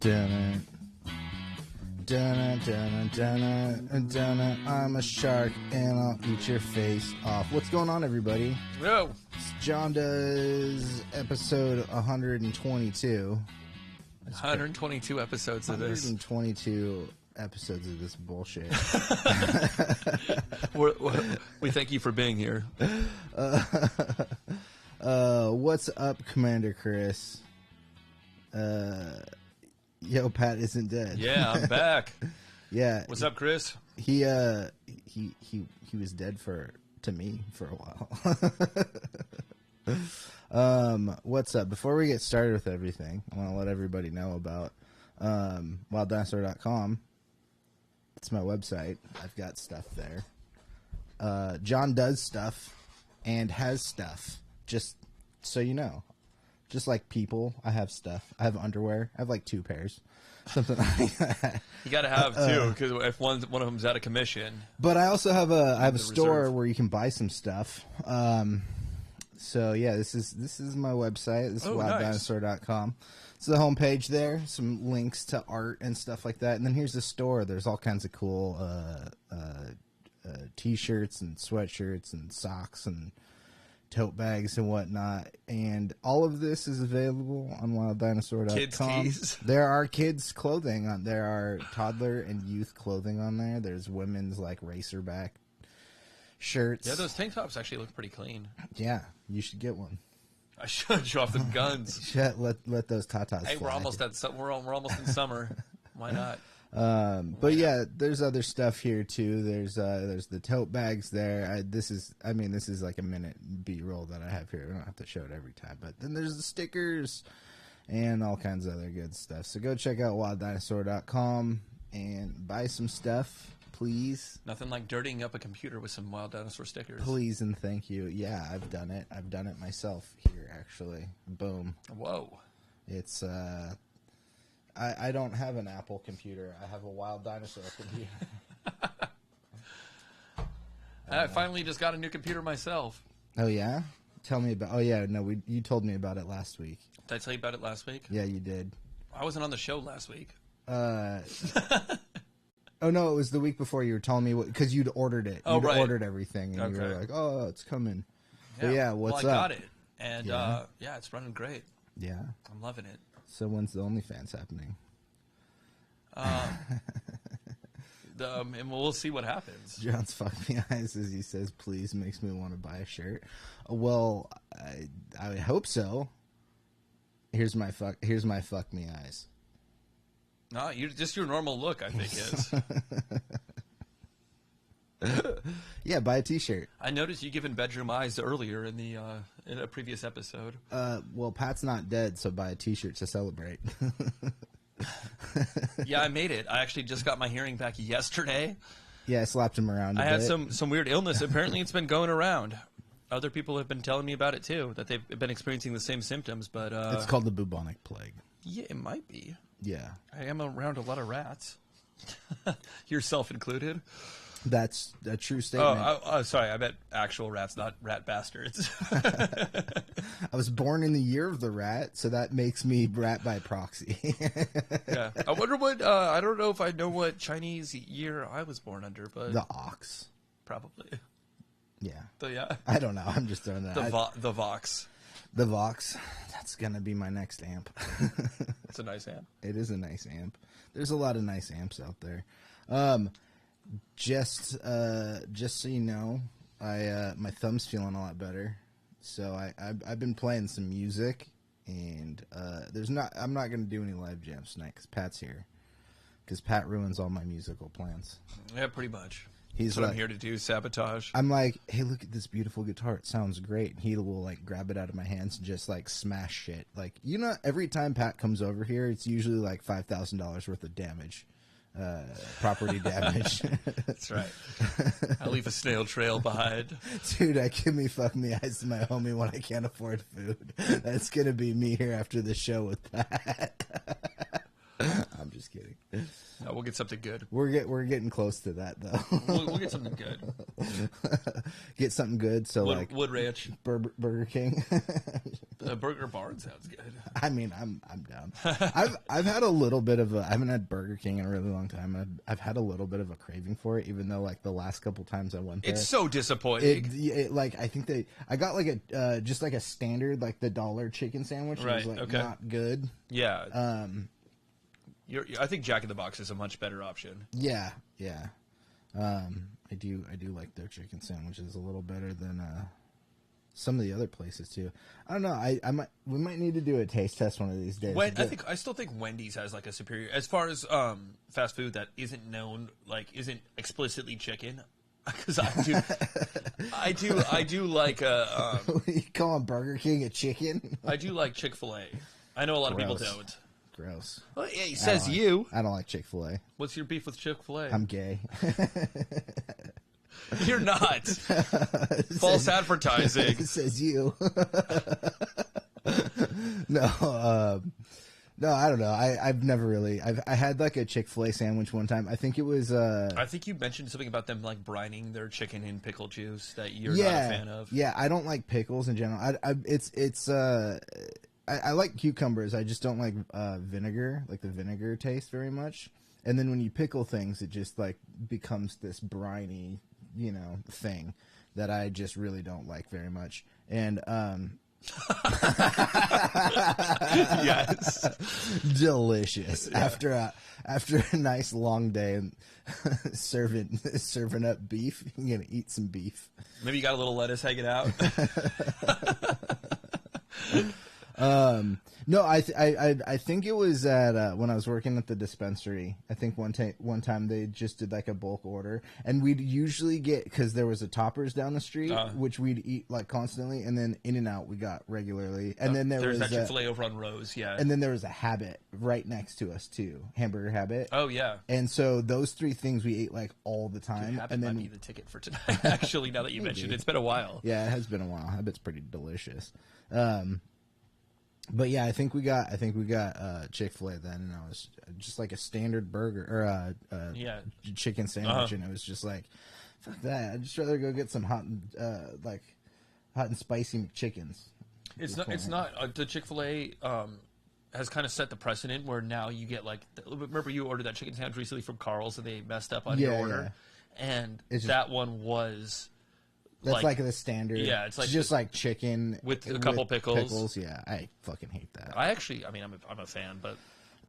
Dunna, dunna, dunna, dunna, dunna. I'm a shark and I'll eat your face off. What's going on, everybody? Yo. It's Jon Does, episode 122. 122 episodes of this. 122 episodes of this bullshit. We thank you for being here. What's up, Commander Chris? Yo, Pat isn't dead. Yeah, I'm back. Yeah. What's up, Chris? He was dead to me for a while. What's up? Before we get started with everything, I want to let everybody know about wilddinosaur.com. It's my website. I've got stuff there. Jon does stuff and has stuff. Just so you know. Just like people, I have stuff. I have underwear. I have like 2 pairs. Something like that. You got to have 2, because if one of them's out of commission. But I also have a store reserve. where you can buy some stuff. So yeah, this is my website. This is wilddinosaur.com. It's the homepage there. Some links to art and stuff like that. And then here's the store. There's all kinds of cool t-shirts and sweatshirts and socks and tote bags and whatnot, and all of this is available on wilddinosaur.com. Kids tees. There are kids clothing on there. Are toddler and youth clothing on there. There's women's like racerback shirts. Yeah, those tank tops actually look pretty clean. Yeah, you should get one. I should show off the guns. let those tatas Hey, fly. we're almost in summer. Why not? But yeah, there's other stuff here too. There's the tote bags there. This is like a minute B-roll that I have here. I don't have to show it every time. But then there's the stickers and all kinds of other good stuff. So go check out wilddinosaur.com and buy some stuff, please. Nothing like dirtying up a computer with some Wild Dinosaur stickers. Please and thank you. Yeah, I've done it. I've done it myself here, actually. Boom. Whoa. It's I don't have an Apple computer. I have a Wild Dinosaur computer. I finally just got a new computer myself. Oh, yeah? Tell me about... Oh, yeah, no, you told me about it last week. Did I tell you about it last week? Yeah, you did. I wasn't on the show last week. Oh, no, it was the week before you were telling me... Because you'd ordered it. Oh, you'd right. ordered everything, and you were like, oh, it's coming. Yeah, but yeah, what's well, I up? got it, and yeah, it's running great. Yeah. I'm loving it. So when's the OnlyFans happening? And we'll see what happens. John's fuck me eyes, as he says, please, makes me want to buy a shirt. Well, I would hope so. Here's my fuck me eyes. No, just your normal look, I think is. Yeah, buy a t-shirt. I noticed you giving bedroom eyes earlier in the in a previous episode. Well, Pat's not dead, so buy a t-shirt to celebrate. Yeah, I made it. I actually just got my hearing back yesterday. Yeah, I slapped him around a I had bit. some weird illness. Apparently, it's been going around. Other people have been telling me about it too, that they've been experiencing the same symptoms. But it's called the bubonic plague. Yeah, it might be. Yeah, I am around a lot of rats, yourself included. That's a true statement. Oh, sorry. I meant actual rats, not rat bastards. I was born in the year of the rat, so that makes me rat by proxy. Yeah. I wonder what, I don't know if I know what Chinese year I was born under, but. The ox. Probably. Yeah. Yeah. I don't know. I'm just throwing that The Vox. The Vox. That's going to be my next amp. It's a nice amp. It is a nice amp. There's a lot of nice amps out there. Just so you know, my thumb's feeling a lot better. So I've been playing some music, and I'm not gonna do any live jams tonight because Pat's here. Because Pat ruins all my musical plans. Yeah, pretty much. He's That's what like, I'm here to do, sabotage. I'm like, hey, look at this beautiful guitar. It sounds great. And he will like grab it out of my hands and just like smash shit. Like, every time Pat comes over here, it's usually like $5,000 worth of damage. Property damage. That's right. I leave a snail trail behind. Dude, give me fuck me eyes to my homie when I can't afford food. That's gonna be me here after the show with that. I'm just just kidding. No, we'll get something good. We're getting close to that though. We'll get something good. Get something good. So Wood Ranch, Burger King. Burger Barn sounds good. I mean, I'm down. I've had a little bit of I haven't had Burger King in a really long time. I've had a little bit of a craving for it, even though like the last couple times I went there, It's so disappointing. Like I think I got like a just like a standard like the dollar chicken sandwich. It was like not good. Yeah. I think Jack in the Box is a much better option. Yeah. I do like their chicken sandwiches a little better than some of the other places too. I don't know. We might need to do a taste test one of these days. I still think Wendy's has like a superior as far as fast food that isn't known, like isn't explicitly chicken. Because I do like you calling Burger King a chicken? I do like Chick-fil-A. I know a lot of people don't. Gross. Well, yeah, he says you. I don't like Chick-fil-A. What's your beef with Chick-fil-A? I'm gay. You're not. False advertising. It says you. No, I don't know. I've never really. I had like a Chick-fil-A sandwich one time. I think it was. I think you mentioned something about them like brining their chicken in pickle juice that you're not a fan of. Yeah, I don't like pickles in general. I like cucumbers. I just don't like vinegar, like the vinegar taste very much. And then when you pickle things, it just like becomes this briny, thing that I just really don't like very much. And yes, delicious. Yeah. After a nice long day and serving up beef, you're gonna eat some beef. Maybe you got a little lettuce hanging out. No, I think it was at when I was working at the dispensary. I think one time they just did like a bulk order, and we'd usually get, because there was a Toppers down the street, which we'd eat like constantly, and then In-N-Out we got regularly, and then there was that Chick-fil-A over on Rose, yeah, and then there was a Habit right next to us too, Hamburger Habit. Oh yeah, and so those three things we ate like all the time. Dude, Habit and then might be the ticket for tonight. Actually, now that you mentioned it, it's been a while. Yeah, it has been a while. Habit's pretty delicious. But yeah, I think we got Chick-fil-A then, and I was just like a standard burger or chicken sandwich, and it was just like, fuck that. I'd just rather go get some hot and spicy McChickens. It's not the Chick-fil-A has kind of set the precedent where now you get like, remember you ordered that chicken sandwich recently from Carl's and they messed up on your order, and that one was. That's like the standard. Yeah, it's like just like chicken with a couple pickles. Yeah, I fucking hate that. I'm a fan, but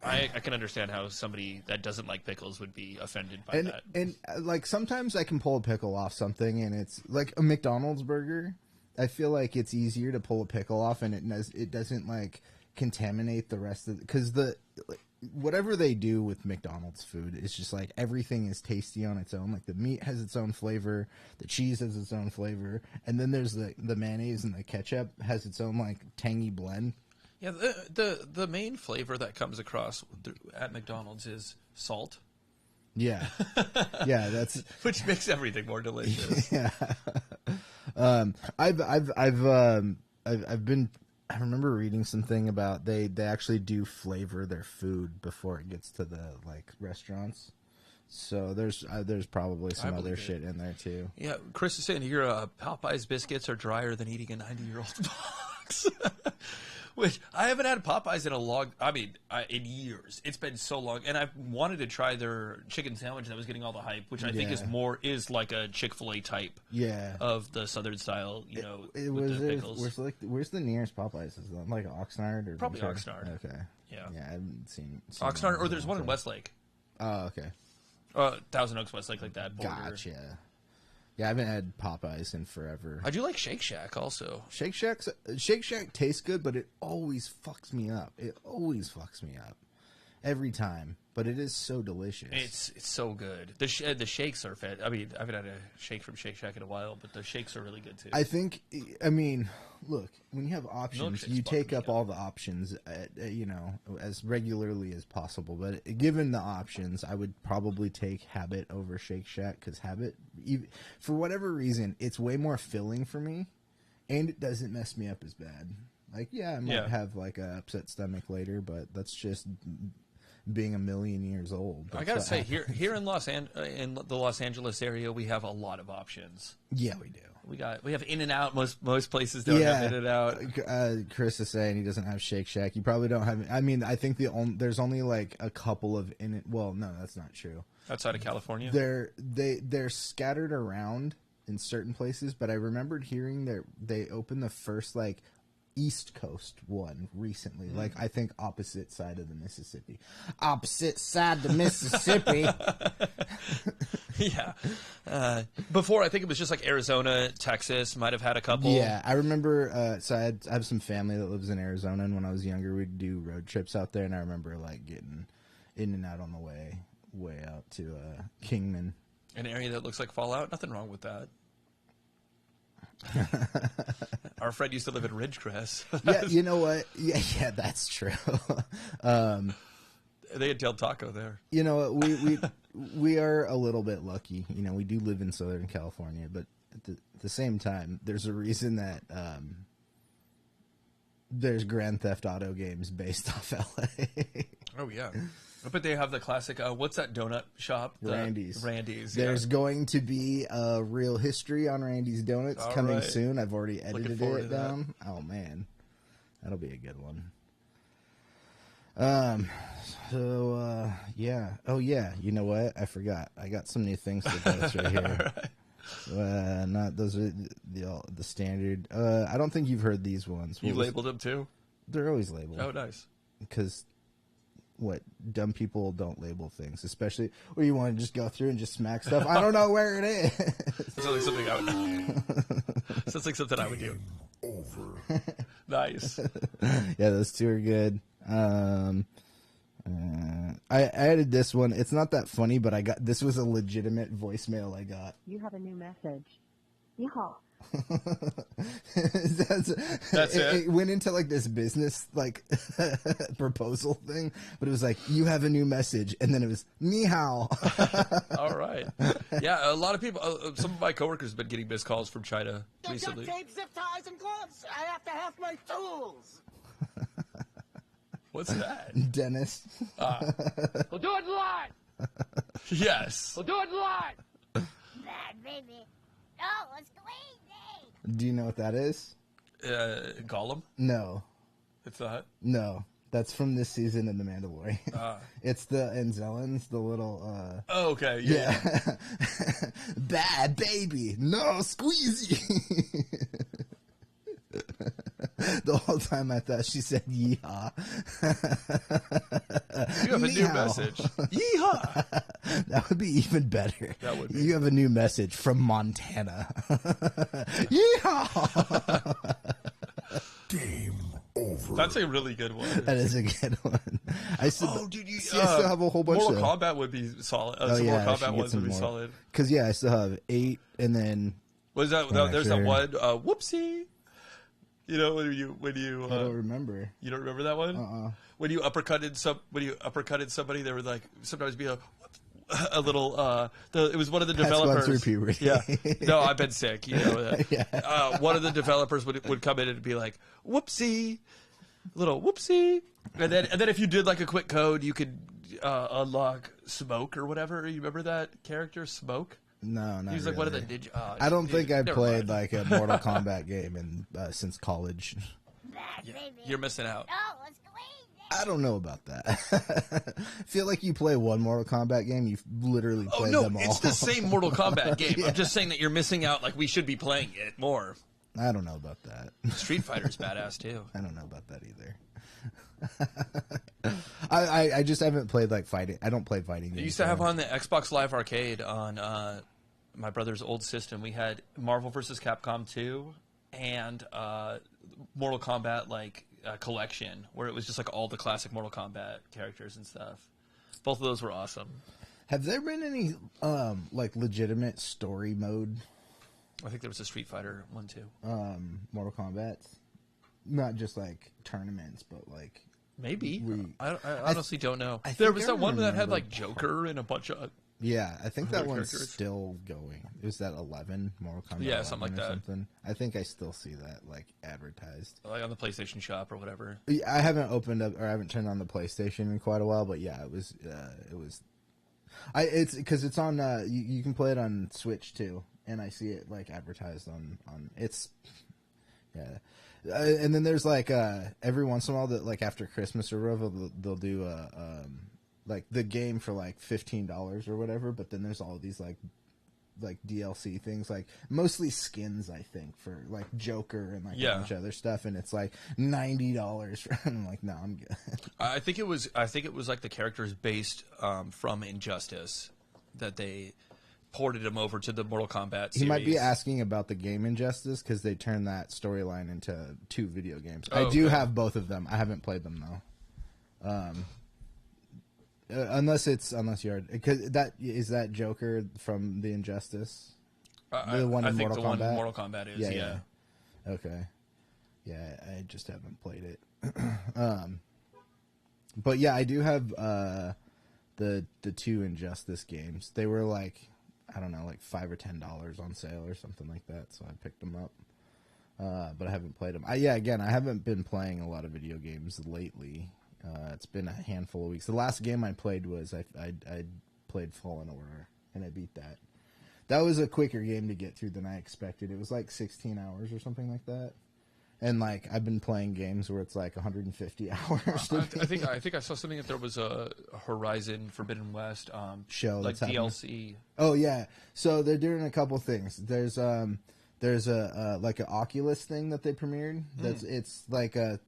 I can understand how somebody that doesn't like pickles would be offended by that. And like sometimes I can pull a pickle off something, and it's like a McDonald's burger. I feel like it's easier to pull a pickle off, and it doesn't like contaminate the rest of because whatever they do with McDonald's food is just like everything is tasty on its own. Like the meat has its own flavor, the cheese has its own flavor, and then there's the mayonnaise and the ketchup has its own like tangy blend. Yeah, the main flavor that comes across at McDonald's is salt. Yeah, yeah, that's which makes everything more delicious. Yeah, I've been. I remember reading something about they actually do flavor their food before it gets to the like restaurants. So there's probably some other shit in there too. Yeah, Chris is saying here Popeye's biscuits are drier than eating a 90-year-old box. Which I haven't had Popeyes in years. It's been so long, and I've wanted to try their chicken sandwich that was getting all the hype, which I think is like a Chick-fil-A type. Yeah. Of the Southern style, with the pickles. Where's the nearest Popeyes? Is that like Oxnard or probably Oxnard? Okay. Yeah. Yeah, I haven't seen Oxnard, or there's one in Westlake. Oh, okay. Thousand Oaks, Westlake, like that border. Gotcha. Yeah, I haven't had Popeyes in forever. I do like Shake Shack also. Shake Shack tastes good, but it always fucks me up. It always fucks me up. Every time. But it is so delicious. It's so good. The shakes are fed. I mean, I haven't had a shake from Shake Shack in a while, but the shakes are really good too. Look, when you have options, you take up all the options, as regularly as possible. But given the options, I would probably take Habit over Shake Shack because Habit, for whatever reason, it's way more filling for me, and it doesn't mess me up as bad. Like, I might have like a upset stomach later, but that's just being a million years old. I gotta say, here in in the Los Angeles area, we have a lot of options. Yeah, we do. We have In-N-Out. Most places don't have In-N-Out. Chris is saying he doesn't have Shake Shack. You probably don't have. I mean, I think there's only like a couple of Well, no, that's not true. Outside of California, they're scattered around in certain places. But I remembered hearing that they opened the first like East Coast one recently. Like I think opposite side of the Mississippi. Opposite side of the Mississippi. Yeah. Before, I think it was just like Arizona, Texas might have had a couple. Yeah, I remember. So I have some family that lives in Arizona, and when I was younger, we'd do road trips out there, and I remember like getting In-N-Out on the way out to Kingman. An area that looks like Fallout. Nothing wrong with that. Our friend used to live in Ridgecrest. Yeah, you know what? Yeah, that's true. They had Del Taco there. You know what? We are a little bit lucky. You know, we do live in Southern California, but at the same time, there's a reason that there's Grand Theft Auto games based off LA. Oh yeah. But they have the classic, what's that donut shop? Randy's. Randy's, There's going to be a real history on Randy's Donuts coming soon. I've already edited it down. Oh, man. That'll be a good one. Yeah. Oh, yeah. You know what? I forgot. I got some new things to go through here. Not those are the standard. I don't think you've heard these ones. You labeled them, too? They're always labeled. Oh, nice. Because... dumb people don't label things, especially where you want to just go through and just smack stuff. I don't know where it is. Sounds like something I would. Sounds like something I would do. Over. Nice. Yeah, those two are good. I added this one. It's not that funny, but this was a legitimate voicemail I got. You have a new message. 你好. That's it. It went into like this business like proposal thing, but it was like, you have a new message, and then it was ni hao. All right. Yeah, a lot of people, some of my coworkers have been getting missed calls from China recently. Tape, zip ties, and gloves. I have to have my tools. What's that? Dennis. We'll do it live. Yes. We'll do it live. Bad baby. Oh, it's crazy. Do you know what that is? Gollum? No. It's not? No. That's from this season in The Mandalorian. It's the Anzellans, the little... Oh, okay. Yeah. Bad baby. No, squeezy. The whole time I thought she said yeehaw. You have a new message. Yeehaw. That would be even better. That would be. You have a new message from Montana. Yeehaw. Game over. That's a really good one. That is a good one. I still, dude, I still have a whole bunch Mortal of... Kombat would be solid. Oh, some yeah, Mortal Kombat ones would be solid. Because, yeah, I still have 8, and then... Was that? There's that one, whoopsie. You know, when you I don't remember. You don't remember that one? When you uppercutted somebody, there would like sometimes be a little. It was one of the developers. That's through puberty. Yeah. No, I've been sick. You know. Yeah. One of the developers would come in and be like, "Whoopsie," little whoopsie, and then if you did like a quick code, you could unlock Smoke or whatever. You remember that character, Smoke? No, not He's like one of the ninja. I don't think I played like a Mortal Kombat game since college. Bad baby. You're missing out. Oh, it's crazy. I don't know about that. I feel like you play one Mortal Kombat game, you've literally played them all. It's the same Mortal Kombat game. Yeah. I'm just saying that you're missing out. Like we should be playing it more. I don't know about that. Street Fighter's badass too. I don't know about that either. I just haven't played like fighting. I don't play fighting games. I used to have on the Xbox Live Arcade on my brother's old system. We had Marvel vs. Capcom 2 and Mortal Kombat like collection, where it was just like all the classic Mortal Kombat characters and stuff. Both of those were awesome. Have there been any like legitimate story mode? I think there was a Street Fighter one too. Mortal Kombat, not just like tournaments, but like maybe. I honestly don't know. I There think was I that one that had remember. like Joker and a bunch of Yeah, I think Who that their one's character is? still going. Is that 11? Mortal Kombat Yeah, 11 something like or that. something? I think I still see that like advertised. Like on the PlayStation Shop or whatever. Yeah, I haven't opened up or I haven't turned on the PlayStation in quite a while, but yeah, it was. It's because it's on. You can play it on Switch too, and I see it like advertised on it's. Yeah, and then there's like every once in a while that like after Christmas or whatever they'll do like the game for like $15 or whatever, but then there's all these like DLC things, like mostly skins, I think, for like Joker and like a bunch of other stuff, and it's like $90. I'm like, no, I'm good. I think it was like the characters based from Injustice that they ported him over to the Mortal Kombat series. He might be asking about the game Injustice because they turned that storyline into 2 video games. Oh, I do okay. have both of them. I haven't played them though. Unless you're because that Joker from the Injustice, the one I in think Mortal the one Kombat? in Mortal Kombat is yeah. Okay. Yeah, I just haven't played it. But yeah, I do have the 2 Injustice games. They were like, I don't know, like $5 or $10 on sale or something like that, so I picked them up. But I haven't played them. I haven't been playing a lot of video games lately. It's been a handful of weeks. The last game I played was I played Fallen Order, and I beat that. That was a quicker game to get through than I expected. It was like 16 hours or something like that. And like I've been playing games where it's like 150 hours. I think I saw something that there was a Horizon Forbidden West show like that's DLC. Oh yeah, so they're doing a couple things. There's a like an Oculus thing that they premiered. It's like a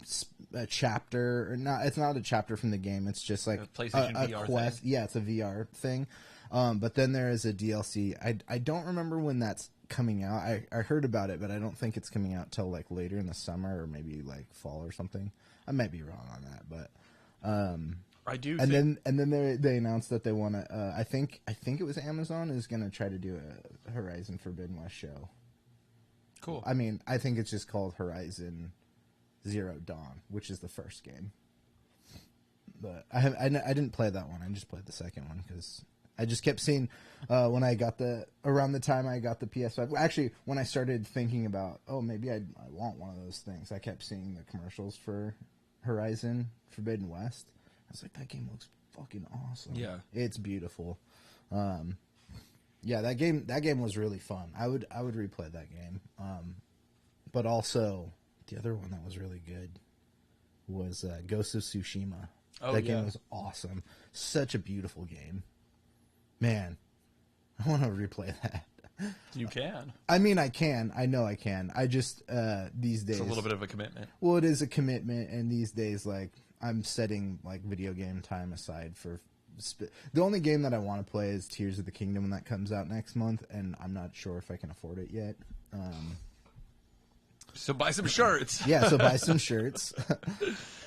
chapter, or not. It's not a chapter from the game. It's just like A PlayStation a VR quest. thing. Yeah, it's a VR thing. But then there is a DLC. I don't remember when that's coming out. I heard about it, but I don't think it's coming out till like later in the summer or maybe like fall or something. I might be wrong on that, but I do. and then they announced that they want to. I think it was Amazon is going to try to do a Horizon Forbidden West show. Cool. I mean, I think it's just called Horizon Zero Dawn, which is the first game. But I didn't play that one. I just played the second one because I just kept seeing when I got around the time I got the PS5. Actually, when I started thinking about, maybe I want one of those things, I kept seeing the commercials for Horizon Forbidden West. I was like, that game looks fucking awesome. Yeah, it's beautiful. Yeah, that game was really fun. I would replay that game. But also the other one that was really good was Ghost of Tsushima. That game was awesome. Such a beautiful game. Man, I want to replay that. You can. I mean, I can. I know I can. I just these days It's a little bit of a commitment. Well, it is a commitment, and these days, like I'm setting like video game time aside for. The only game that I want to play is Tears of the Kingdom when that comes out next month, and I'm not sure if I can afford it yet. So buy some shirts. Yeah, so buy some shirts.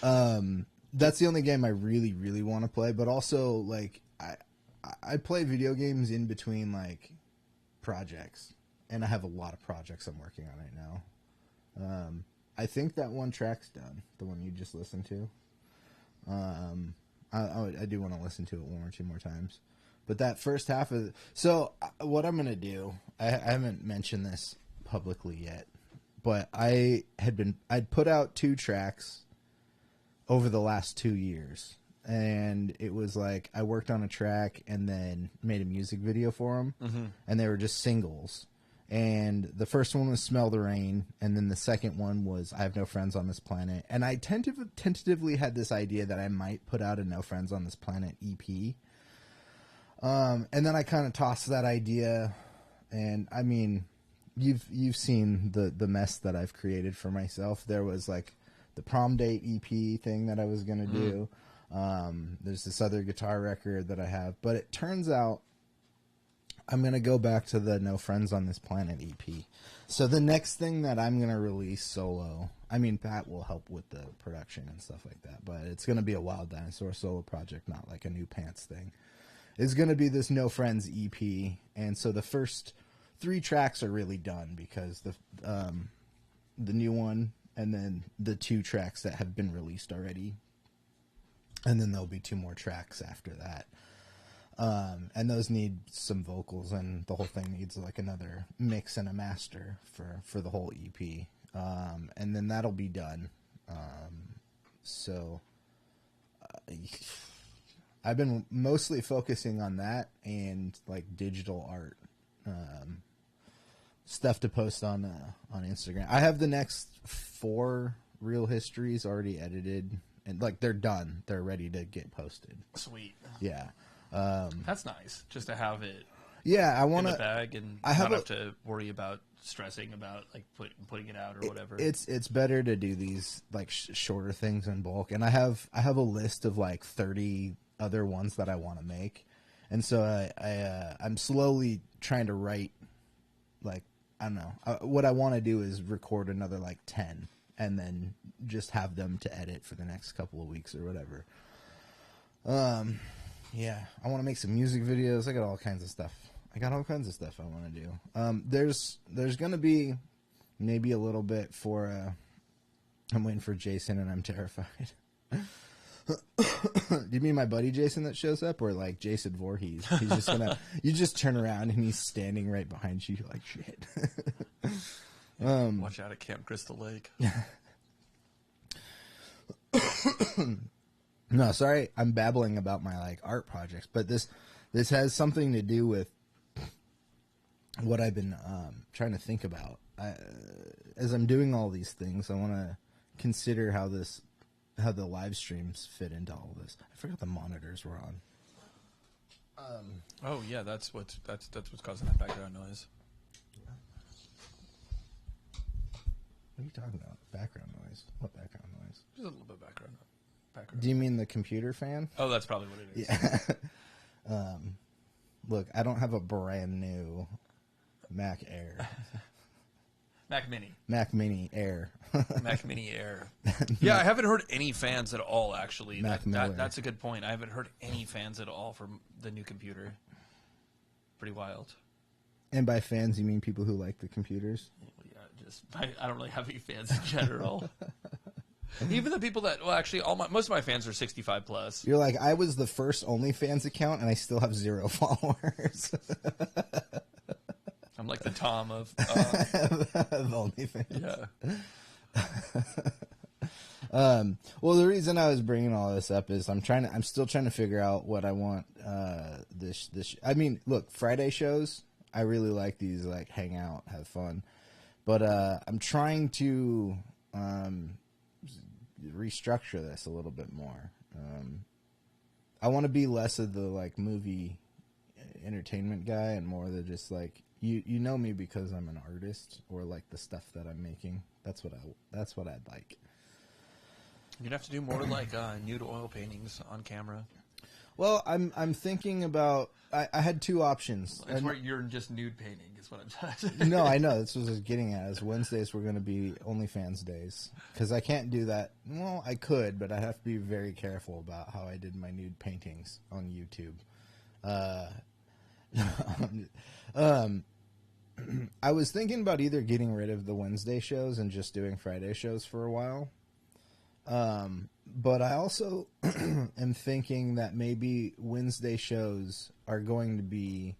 That's the only game I really, really want to play. But also, like, I play video games in between like projects, and I have a lot of projects I'm working on right now. I think that one track's done, the one you just listened to. I do want to listen to it one or two more times. But that first half of so what I'm gonna do, I haven't mentioned this publicly yet, but I'd put out 2 tracks over the last 2 years, and it was like I worked on a track and then made a music video for them, and they were just singles. And the first one was Smell the Rain, and then the second one was I Have No Friends on This Planet. And I tentatively had this idea that I might put out a No Friends on This Planet EP. And then I kind of tossed that idea, and I mean, you've seen the mess that I've created for myself. There was like the prom date EP thing that I was going to do. There's this other guitar record that I have, but it turns out I'm going to go back to the No Friends on This Planet EP. So the next thing that I'm going to release solo, I mean, Pat will help with the production and stuff like that, but it's going to be a Wild Dinosaur solo project, not like a New Pants thing. It's going to be this No Friends EP, and so the first 3 tracks are really done because the new one and then the 2 tracks that have been released already, and then there'll be 2 more tracks after that. And those need some vocals, and the whole thing needs like another mix and a master for the whole EP. And then that'll be done. So I've been mostly focusing on that and like digital art, stuff to post on Instagram. I have the next 4 real histories already edited, and like they're done. They're ready to get posted. Sweet. Yeah. That's nice, just to have it Yeah, I want in to the bag and I have not have to worry about stressing about like putting it out or whatever. It's better to do these like shorter things in bulk, and I have a list of like 30 other ones that I want to make, and so I'm slowly trying to write, like, I don't know, what I want to do is record another like 10 and then just have them to edit for the next couple of weeks or whatever. Yeah, I want to make some music videos. I got all kinds of stuff. I want to do. There's going to be maybe a little bit for, I'm waiting for Jason and I'm terrified. Do you mean my buddy Jason that shows up, or like Jason Voorhees? He's just going to, you just turn around and he's standing right behind you like shit. Watch out at Camp Crystal Lake. No, sorry, I'm babbling about my like art projects, but this has something to do with what I've been trying to think about. As I'm doing all these things, I want to consider how the live streams fit into all this. I forgot the monitors were on. Oh yeah, that's what's causing that background noise. What are you talking about? Background noise? What background noise? Just a little bit background. Do you mean the computer fan? Oh, that's probably what it is. Yeah. Look, I don't have a brand new Mac Air. Mac Mini. Mac Mini Air. Mac Mini Air. Yeah, I haven't heard any fans at all, actually. Mac Miller. That's a good point. I haven't heard any fans at all from the new computer. Pretty wild. And by fans, you mean people who like the computers? Yeah, I don't really have any fans in general. Even the people that, well, actually, most of my fans are 65 plus. You're like, I was the first OnlyFans account, and I still have 0 followers. I'm like the Tom of OnlyFans. Yeah. Well, the reason I was bringing all this up is I'm still trying to figure out what I want. I mean, look, Friday shows, I really like these, like hang out, have fun, but I'm trying to restructure this a little bit more. I want to be less of the like movie entertainment guy and more the just like you know me because I'm an artist, or like the stuff that I'm making. That's what I'd like. You'd have to do more like nude oil paintings on camera. Well, I'm thinking about. I had 2 options. It's where you're just nude painting is what I'm trying to. No, I know. That's what I was getting at. Is Wednesdays were going to be OnlyFans days, because I can't do that. Well, I could, but I have to be very careful about how I did my nude paintings on YouTube. I was thinking about either getting rid of the Wednesday shows and just doing Friday shows for a while. But I also am thinking that maybe Wednesday shows are going to be,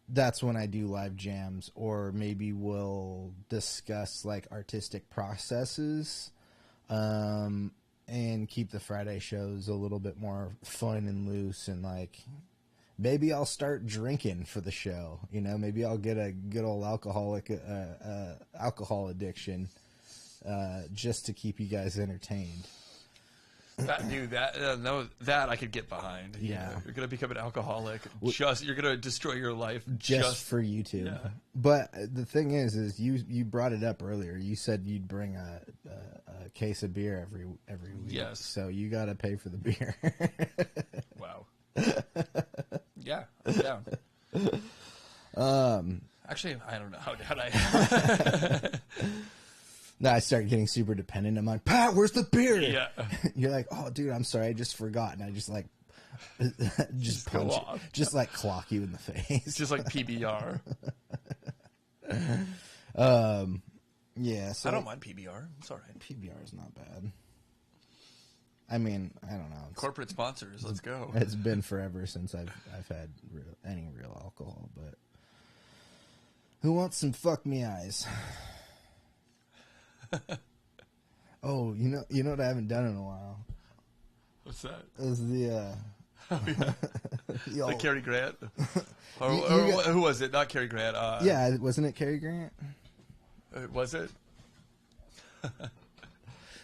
that's when I do live jams, or maybe we'll discuss like artistic processes, and keep the Friday shows a little bit more fun and loose, and like maybe I'll start drinking for the show. You know, maybe I'll get a good old alcohol addiction, just to keep you guys entertained. That I could get behind. Yeah. You know, you're gonna become an alcoholic. You're gonna destroy your life just for YouTube. Yeah. But the thing is you brought it up earlier. You said you'd bring a case of beer every week. Yes. So you got to pay for the beer. Wow. Yeah, I'm down. Actually, I don't know how I. No, I start getting super dependent. I'm like, Pat, where's the beer? Yeah. You're like, oh, dude, I'm sorry, I just forgot, and I just like, just go punch, off. just like clock you in the face. It's just like PBR. Yeah. So I don't mind PBR. It's all right. PBR is not bad. I mean, I don't know. Corporate sponsors, let's go. It's been forever since I've had any real alcohol, but who wants some fuck me eyes? Oh, you know what I haven't done in a while? What's that? Is the Like Cary Grant? Or who was it? Not Cary Grant. yeah, wasn't it Cary Grant? Was it?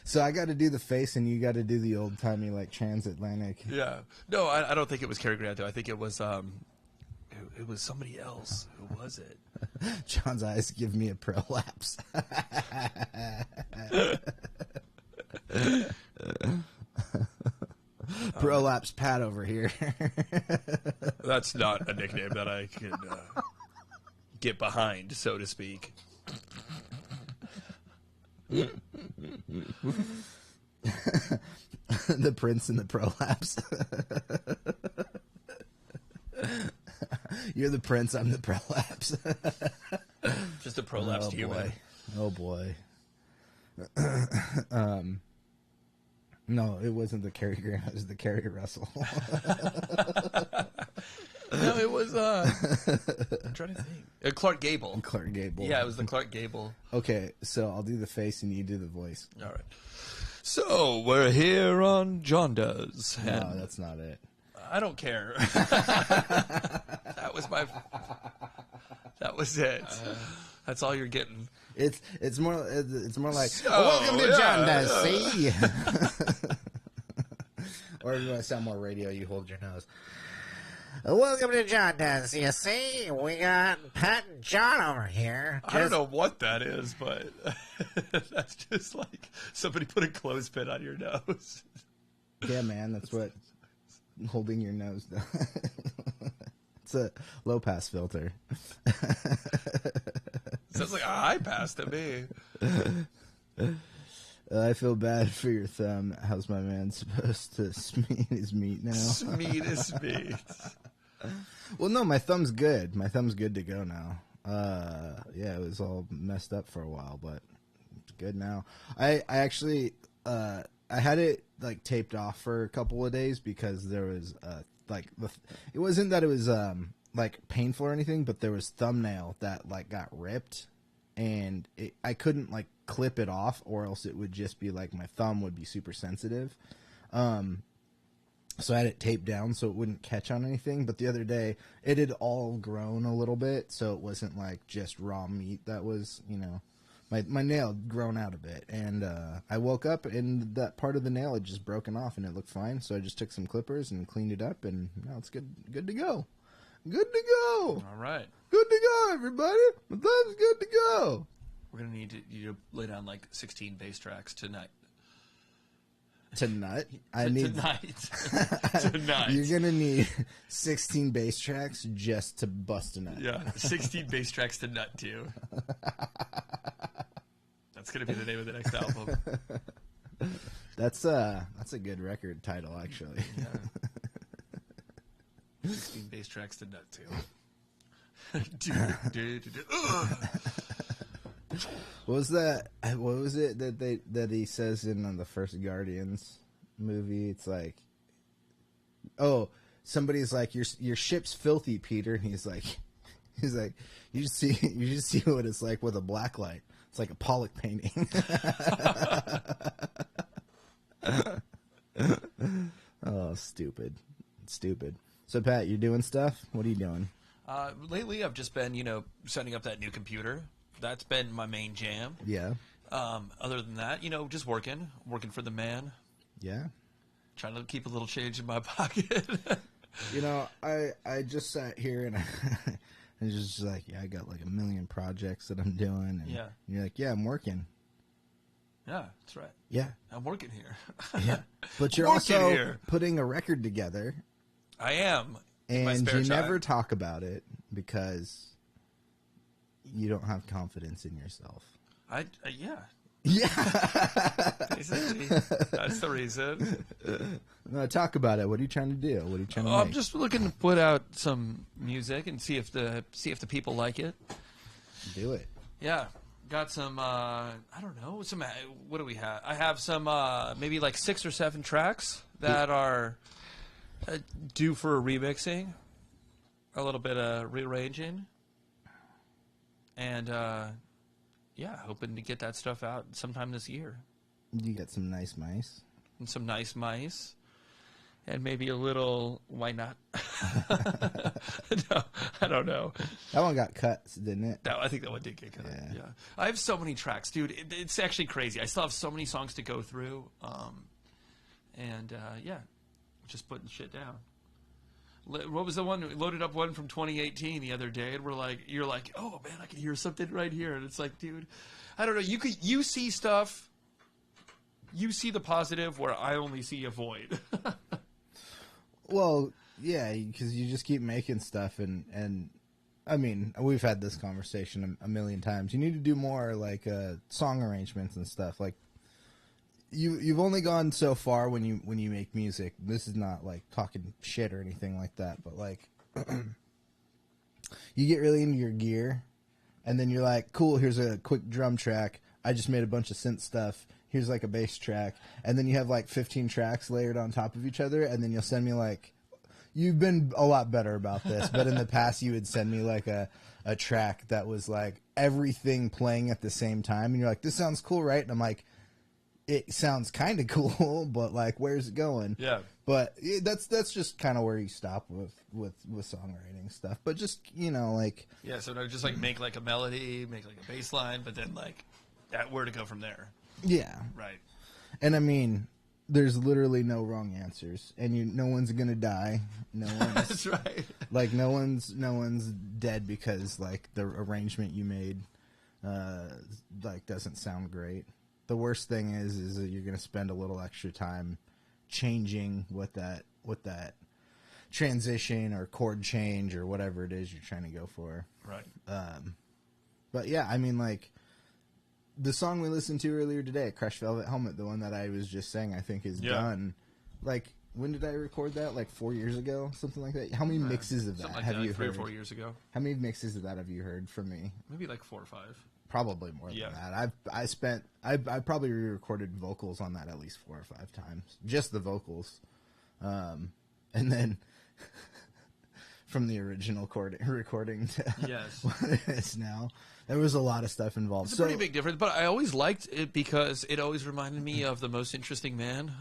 So I got to do the face, and you got to do the old timey like transatlantic. Yeah. No, I don't think it was Cary Grant though. I think it was somebody else. Who was it? John's eyes give me a prolapse. Prolapse Pat over here. That's not a nickname that I can get behind, so to speak. The prince and the prolapse. You're the prince, I'm the prolapse. Just a prolapsed human. Oh boy. No, it wasn't the Cary Grant, it was the Cary Russell. No, it was I'm trying to think. Clark Gable. Clark Gable. Yeah, it was the Clark Gable. Okay, so I'll do the face and you do the voice. All right. So we're here on Jon Does. No, that's not it. I don't care. That was it. That's all you're getting. It's more like welcome to Jon Does. See, or if you want to sound more radio, you hold your nose. Welcome to Jon Does. You see, we got Pat and John over here. I don't know what that is, but that's just like somebody put a clothespin on your nose. Yeah, man, that's what holding your nose does. It's a low pass filter. Sounds like a high pass to me. I feel bad for your thumb. How's my man supposed to smeat his meat now? Smeat his meat. Well, no, my thumb's good. My thumb's good to go now. Yeah, it was all messed up for a while, but it's good now. I actually I had it like taped off for a couple of days because there was it wasn't that it was like painful or anything, but there was thumbnail that like got ripped, and I couldn't like clip it off, or else it would just be like my thumb would be super sensitive. So I had it taped down so it wouldn't catch on anything. But the other day, it had all grown a little bit, so it wasn't like just raw meat that was, my nail had grown out a bit. And I woke up and that part of the nail had just broken off and it looked fine. So I just took some clippers and cleaned it up, and now it's good to go. Good to go. All right. Good to go, everybody. My thumb's good to go. We're going to need you to lay down like 16 bass tracks tonight. Tonight, Tonight. You're gonna need 16 bass tracks just to bust a nut. Yeah, 16 bass tracks to nut to. That's gonna be the name of the next album. That's a good record title, actually. Yeah. 16 bass tracks to nut to. What was that? What was it that he says in the first Guardians movie? It's like, oh, somebody's like, your ship's filthy, Peter, and he's like, you should see what it's like with a black light. It's like a Pollock painting. Oh, stupid. So Pat, you're doing stuff. What are you doing? Lately, I've just been, setting up that new computer. That's been my main jam. Yeah. Other than that, just working for the man. Yeah. Trying to keep a little change in my pocket. I just sat here and I was just like, yeah, I got like a million projects that I'm doing. And yeah. You're like, yeah, I'm working. Yeah, that's right. Yeah. I'm working here. Yeah. But you're also putting a record together. I am. And you never talk about it because you don't have confidence in yourself. Yeah. Yeah. Basically, that's the reason. No, talk about it. What are you trying to do? What are you trying to make? I'm just looking to put out some music and see if the people like it. Do it. Yeah. got some. I don't know. Some. What do we have? I have some. Maybe like 6 or 7 tracks that are due for a remixing, a little bit of rearranging, and yeah, hoping to get that stuff out sometime this year. You got some nice mice. And some nice mice. And maybe a little, why not? No, I don't know. That one got cut, didn't it? No, I think that one did get cut. Yeah. I have so many tracks, dude. It's actually crazy. I still have so many songs to go through. Yeah, just putting shit down. What was the one? We loaded up one from 2018 the other day, and you're like, oh man, I can hear something right here. And it's like, dude, I don't know. You see stuff. You see the positive where I only see a void. Well, yeah, because you just keep making stuff, and I mean, we've had this conversation a million times. You need to do more like song arrangements and stuff. Like you've only gone so far when you make music. This is not like talking shit or anything like that, but like you get really into your gear, and then you're like, cool, here's a quick drum track. I just made a bunch of synth stuff. Here's like a bass track, and then you have like 15 tracks layered on top of each other, and then you'll send me like, you've been a lot better about this, but in the past you would send me like a track that was like everything playing at the same time, and you're like, this sounds cool, right? And I'm like, it sounds kind of cool, but like, where's it going? Yeah. But that's just kind of where you stop with songwriting stuff. But just, like... Yeah, so no, just like make like a melody, make like a bass line, but then like where to go from there. Yeah. Right. And I mean, there's literally no wrong answers, and no one's gonna die. No one's That's right. like no one's dead because like the arrangement you made like doesn't sound great. The worst thing is that you're gonna spend a little extra time changing what that transition or chord change or whatever it is you're trying to go for. Right. But yeah, I mean, like the song we listened to earlier today, Crushed Velvet Helmet, the one that I was just saying, I think is done. Like, when did I record that? Like 4 years ago, something like that. How many mixes of that like have that, you like 3 heard? or 4 years ago. How many mixes of that have you heard from me? Maybe like 4 or 5. Probably more than that. I probably re-recorded vocals on that at least 4 or 5 times, just the vocals, and then from the original recording to what it is now, there was a lot of stuff involved. It's a pretty big difference, but I always liked it because it always reminded me of The Most Interesting Man.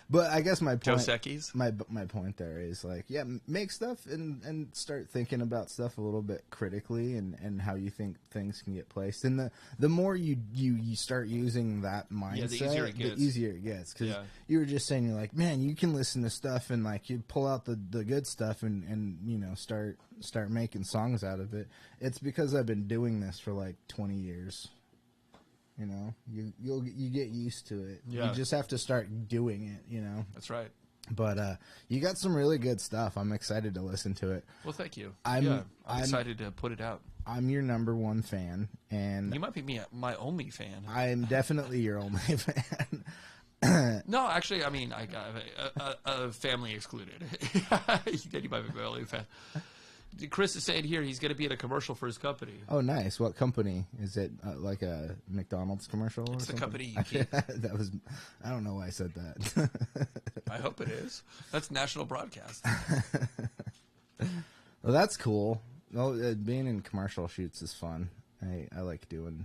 But I guess my point, Dos Equis. my point there is like, yeah, make stuff and start thinking about stuff a little bit critically and how you think things can get placed. And the more you start using that mindset, the easier it gets. Because you were just saying, you're like, man, you can listen to stuff and like you pull out the good stuff and start making songs out of it. It's because I've been doing this for like 20 years. You get used to it. Yeah. You just have to start doing it, That's right. But you got some really good stuff. I'm excited to listen to it. Well, thank you. I'm excited to put it out. I'm your number one fan, and you might be my only fan. I'm definitely your only fan. No, actually, I mean, I got a family excluded. Then you might be my only fan. Chris is saying here he's going to be in a commercial for his company. Oh, nice. What company? Is it like a McDonald's commercial or something? It's the company you keep. I don't know why I said that. I hope it is. That's national broadcast. Well, that's cool. Well, being in commercial shoots is fun. I like doing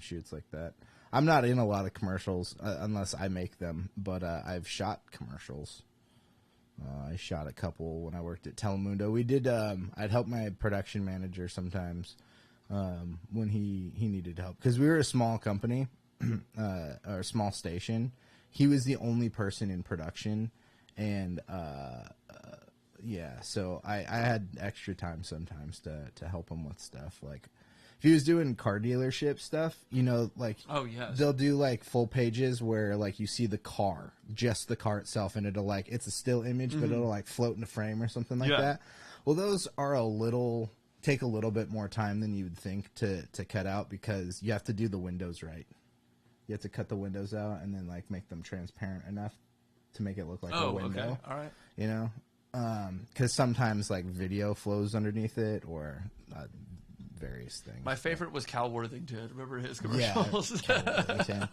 shoots like that. I'm not in a lot of commercials unless I make them, but I've shot commercials. I shot a couple when I worked at Telemundo. We did. I'd help my production manager sometimes when he needed help because we were a small company or a small station. He was the only person in production, and so I had extra time sometimes to help him with stuff like. If he was doing car dealership stuff, like they'll do like full pages where like you see the car, just the car itself, and it'll like it's a still image, but it'll like float in a frame or something like that. Well, those are take a little bit more time than you would think to cut out because you have to do the windows right. You have to cut the windows out and then like make them transparent enough to make it look like a window. Okay. All right. Because sometimes like video flows underneath it or various things. My favorite was Cal Worthington. Remember his Yeah, commercials? Cal Worthington.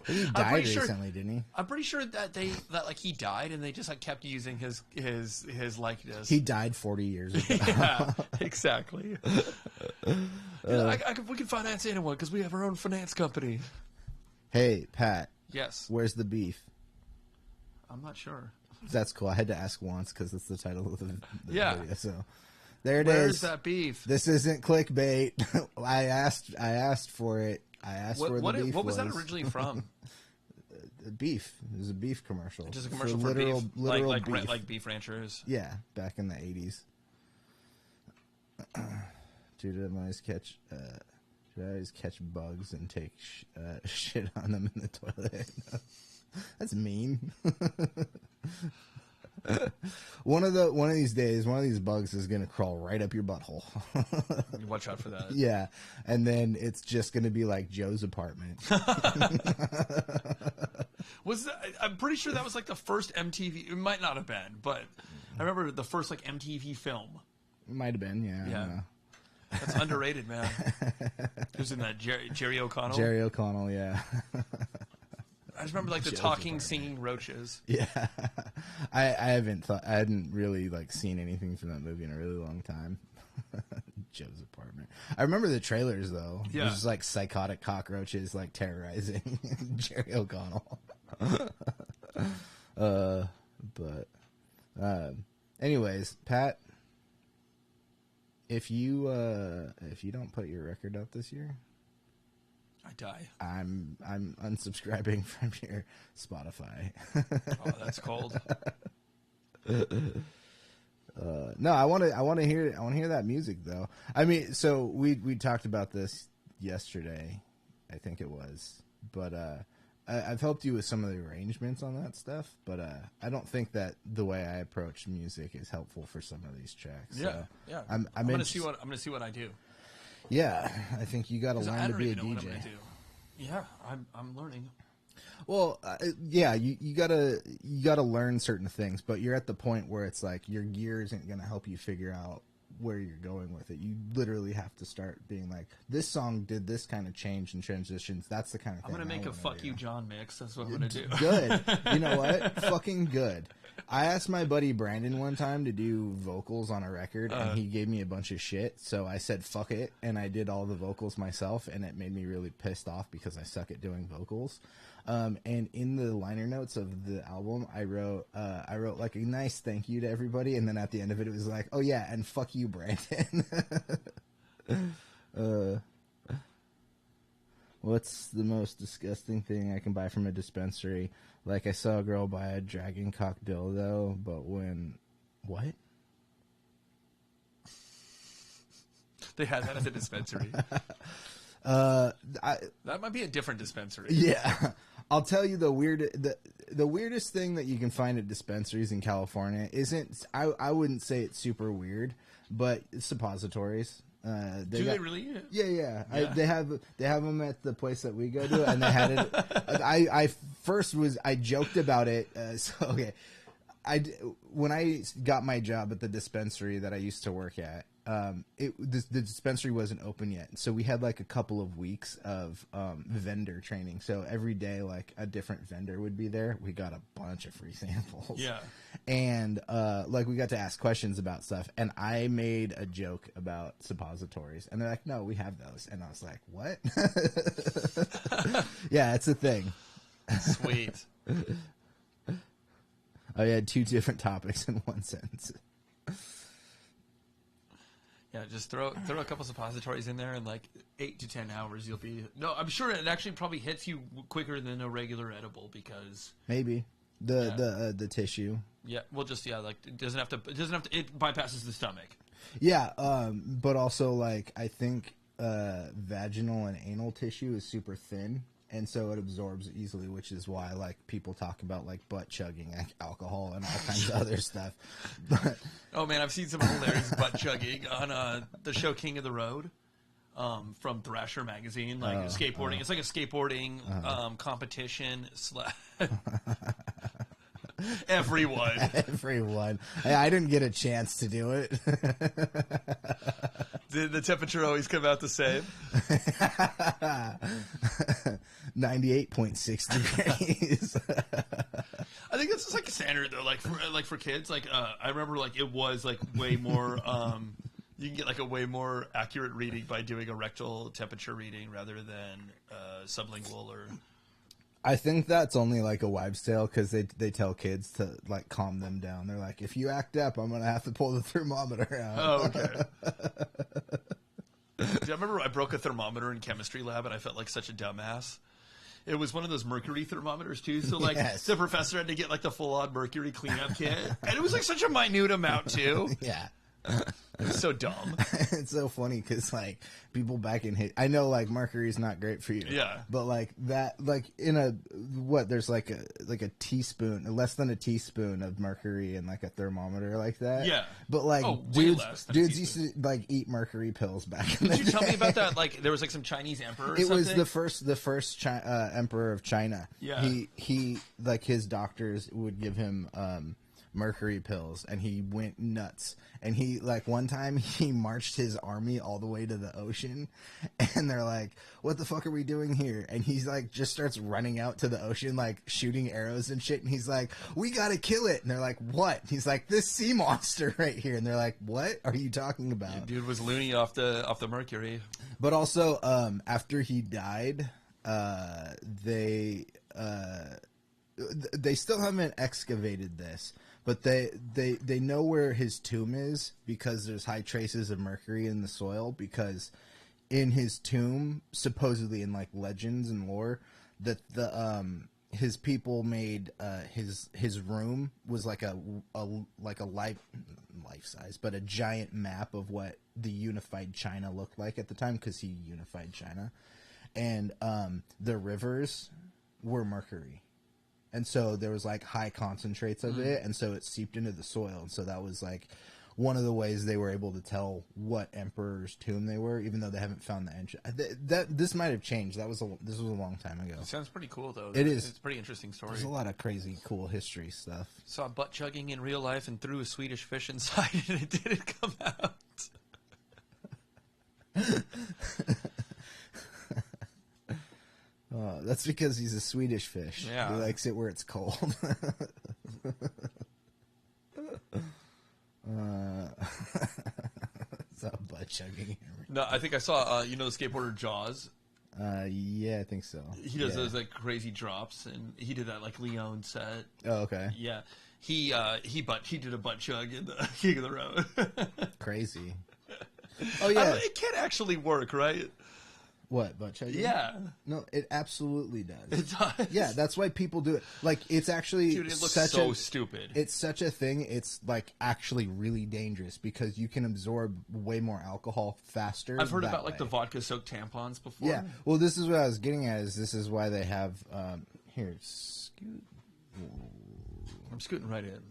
He died recently, didn't he? I'm pretty sure that like he died and they just like kept using his likeness. He died 40 years ago. Yeah, exactly. We can finance anyone because we have our own finance company. Hey, Pat. Yes. Where's the beef? I'm not sure. That's cool. I had to ask once because it's the title of the Yeah. video. So there it is. Where's that beef? This isn't clickbait. I asked for it. I asked where the beef What was that originally from? Beef. It was a beef commercial. Just a commercial for literal, beef, literal like beef. like beef ranchers. Yeah, back in the 80s. Dude, I always catch bugs and take shit on them in the toilet. That's mean. One of these days, one of these bugs is gonna crawl right up your butthole. Watch out for that. Yeah, and then it's just gonna be like Joe's apartment. I'm pretty sure that was like the first MTV. It might not have been, but I remember the first like MTV film. It might have been, yeah. I don't know. That's underrated, man. Who's in that? Jerry O'Connell. Jerry O'Connell, yeah. I just remember like the Joe's talking, apartment. singing roaches. Yeah, I hadn't really like seen anything from that movie in a really long time. Joe's apartment. I remember the trailers though. Yeah. It was just like psychotic cockroaches like terrorizing Jerry O'Connell. Anyways, Pat, if you don't put your record out this year, I die. I'm unsubscribing from your Spotify. Oh, that's cold. No, I want to hear that music though. I mean, so we talked about this yesterday, I think it was, but I've helped you with some of the arrangements on that stuff, but I don't think that the way I approach music is helpful for some of these tracks. Yeah, so yeah. I'm gonna see what I do. Yeah, I think you got to learn to be a know what I'm DJ. gonna do. Yeah, I'm learning. Well, yeah, you gotta learn certain things, but you're at the point where it's like your gear isn't gonna help you figure out where you're going with it. You literally have to start being like, this song did this kind of change and transitions. That's the kind of thing I'm gonna make a "Fuck You, John" mix. That's what I'm gonna do. Good. You know what? Fucking good. I asked my buddy Brandon one time to do vocals on a record, and he gave me a bunch of shit. So I said, fuck it, and I did all the vocals myself, and it made me really pissed off because I suck at doing vocals. And in the liner notes of the album, I wrote like a nice thank you to everybody, and then at the end of it, it was like, oh yeah, and fuck you, Brandon. What's the most disgusting thing I can buy from a dispensary? Like, I saw a girl buy a dragon cock dildo, but what? They had that at the dispensary. That might be a different dispensary. Yeah. I'll tell you the weirdest thing that you can find at dispensaries in California isn't, I wouldn't say it's super weird, but it's suppositories. They really? Yeah. They have them at the place that we go to, and they had it. I joked about it. When I got my job at the dispensary that I used to work at, the dispensary wasn't open yet, so we had like a couple of weeks of vendor training. So every day, like a different vendor would be there. We got a bunch of free samples. Yeah. And like we got to ask questions about stuff, and I made a joke about suppositories, and they're like, "No, we have those," and I was like, "What?" Yeah, it's a thing. Sweet. I had two different topics in one sentence. Yeah, just throw a couple suppositories in there, and like 8 to 10 hours, you'll be. No, I'm sure it actually probably hits you quicker than a regular edible because maybe the tissue. Yeah, well, just like it doesn't have to. It bypasses the stomach. Yeah, but also like I think vaginal and anal tissue is super thin, and so it absorbs easily, which is why like people talk about like butt chugging alcohol and all kinds of other stuff. But oh man, I've seen some hilarious butt chugging on the show King of the Road from Thrasher magazine, like skateboarding. It's like a skateboarding competition. Everyone. Everyone. I didn't get a chance to do it. Did the temperature always come out the same? 98.6 degrees. I think that's just like standard though. Like for kids, I remember it was way more. You can get a way more accurate reading by doing a rectal temperature reading rather than sublingual or. I think that's only a wives' tale because they tell kids to calm them down. They're like, if you act up, I'm gonna have to pull the thermometer out. Oh, okay. I remember I broke a thermometer in chemistry lab and I felt like such a dumbass. It was one of those mercury thermometers too, so Yes. the professor had to get the full-on mercury cleanup kit, and it was such a minute amount too. Yeah. It was so dumb. It's so funny because people back in I know mercury's not great for you. Yeah. But that in there's a teaspoon, less than a teaspoon of mercury in a thermometer like that. Yeah. But way less than a dudes used to eat mercury pills back in the day. Did you tell me about that? There was some Chinese emperor. Or it something? was the first emperor of China. Yeah. He his doctors would give him mercury pills and he went nuts, and he one time he marched his army all the way to the ocean, and they're like, what the fuck are we doing here? And he's just starts running out to the ocean shooting arrows and shit, and he's like, we gotta kill it. And they're like, what? He's like, this sea monster right here. And they're like, what are you talking about? Yeah, dude was loony off the mercury. But also after he died, they still haven't excavated this, but they know where his tomb is because there's high traces of mercury in the soil, because in his tomb, supposedly in legends and lore, that his people made his room was a life size, but a giant map of what the unified China looked like at the time, because he unified China, and the rivers were mercury. And so there was high concentrates of it, and so it seeped into the soil. And so that was one of the ways they were able to tell what emperor's tomb they were, even though they haven't found the entrance. This might have changed. This was a long time ago. It sounds pretty cool though. It is. It's a pretty interesting story. There's a lot of crazy, cool history stuff. Saw butt chugging in real life and threw a Swedish fish inside, and it didn't come out. That's because he's a Swedish fish. Yeah. He likes it where it's cold. It's not butt chugging. No, I think I saw the skateboarder Jaws. Yeah, I think so. He does those crazy drops, and he did that Leon set. Oh, okay. Yeah, he did a butt chug in the King of the Road. Crazy. Oh yeah, it can't actually work, right? What, butt chugging? Yeah. No, it absolutely does. It does. Yeah, that's why people do it. It's actually Dude, it looks such so stupid. It's such a thing. It's actually really dangerous because you can absorb way more alcohol faster. I've heard about way. the vodka soaked tampons before. Yeah. Well, this is what I was getting at. This is why they have here. Scoot. I'm scooting right in.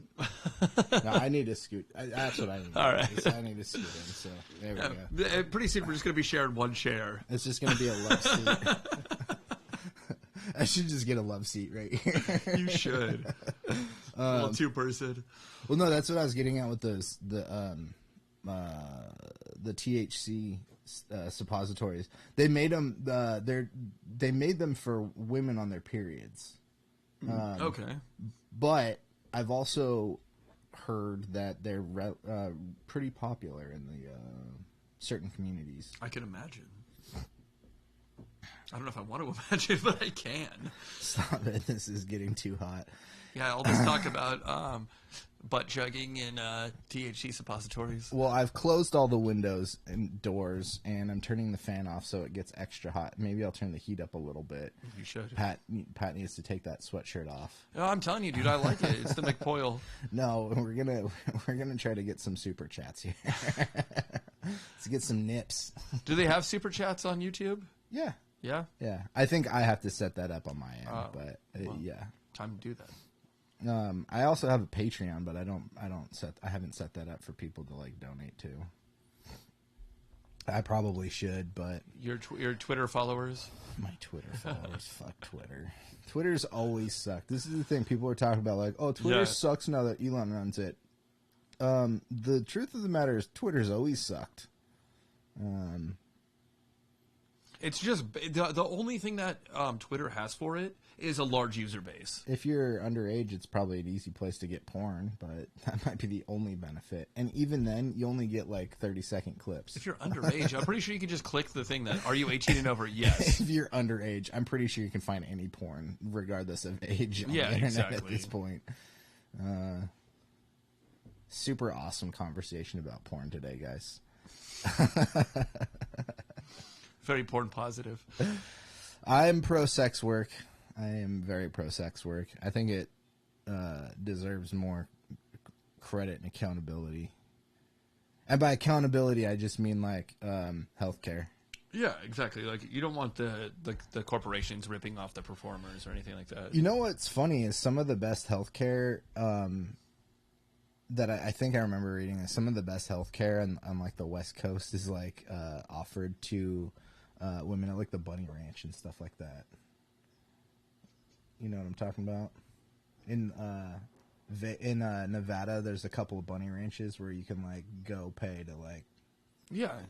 No, I need to scoot. That's what I need. All right. I need to scoot in. So there we go. Pretty soon we're just going to be sharing one chair. It's just going to be a love seat. I should just get a love seat right here. You should. A little two-person. Well, no, that's what I was getting at with the THC suppositories. They made them. They made them for women on their periods. Okay. But I've also heard that they're pretty popular in the certain communities. I can imagine. I don't know if I want to imagine, but I can. Stop it. This is getting too hot. Yeah, all this talk about butt chugging and THC suppositories. Well, I've closed all the windows and doors, and I'm turning the fan off so it gets extra hot. Maybe I'll turn the heat up a little bit. You should. Pat needs to take that sweatshirt off. No, I'm telling you, dude, I like it. It's the McPoyle. No, we're gonna try to get some super chats here. Let's get some nips. Do they have super chats on YouTube? Yeah. Yeah. Yeah. I think I have to set that up on my end, but yeah. Time to do that. I also have a Patreon, but I haven't set that up for people to donate to. I probably should, but Your Twitter followers. my Twitter followers, fuck Twitter. Twitter's always sucked. This is the thing people are talking about, like, oh, Twitter sucks now that Elon runs it. The truth of the matter is Twitter's always sucked. It's just the only thing that Twitter has for it is a large user base. If you're underage, it's probably an easy place to get porn, but that might be the only benefit. And even then, you only get like 30-second clips. If you're underage, I'm pretty sure you can just click the thing that, are you 18 and over? Yes. If you're underage, I'm pretty sure you can find any porn, regardless of age, on the internet exactly. at this point. Super awesome conversation about porn today, guys. Very porn positive. I'm pro sex work. I am very pro sex work. I think it deserves more credit and accountability. And by accountability, I just mean like healthcare. Yeah, exactly. Like, you don't want the corporations ripping off the performers or anything like that. You know what's funny is some of the best healthcare that I think I remember reading is some of the best healthcare on like the West Coast is like offered to women at like the Bunny Ranch and stuff like that. You know what I'm talking about? In Nevada, there's a couple of bunny ranches where you can like go pay to like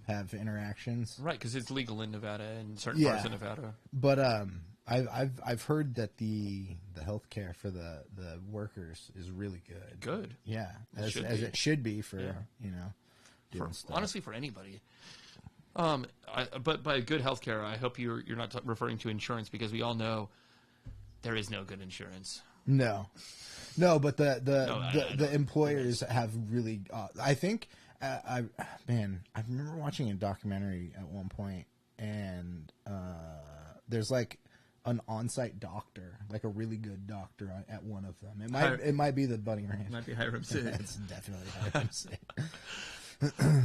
have interactions. Right, because it's legal in Nevada and certain parts of Nevada. But I've heard that the healthcare for the workers is really good. Good. Yeah, as it should be for you know doing stuff. Honestly, for anybody. But by good healthcare, I hope you're not referring to insurance, because we all know there is no good insurance. No, but the employers have really. I think I remember watching a documentary at one point, and there's like an on-site doctor, like a really good doctor at one of them. It might be the Bunny Ranch. It might be Hiram City. It's definitely Hiram City.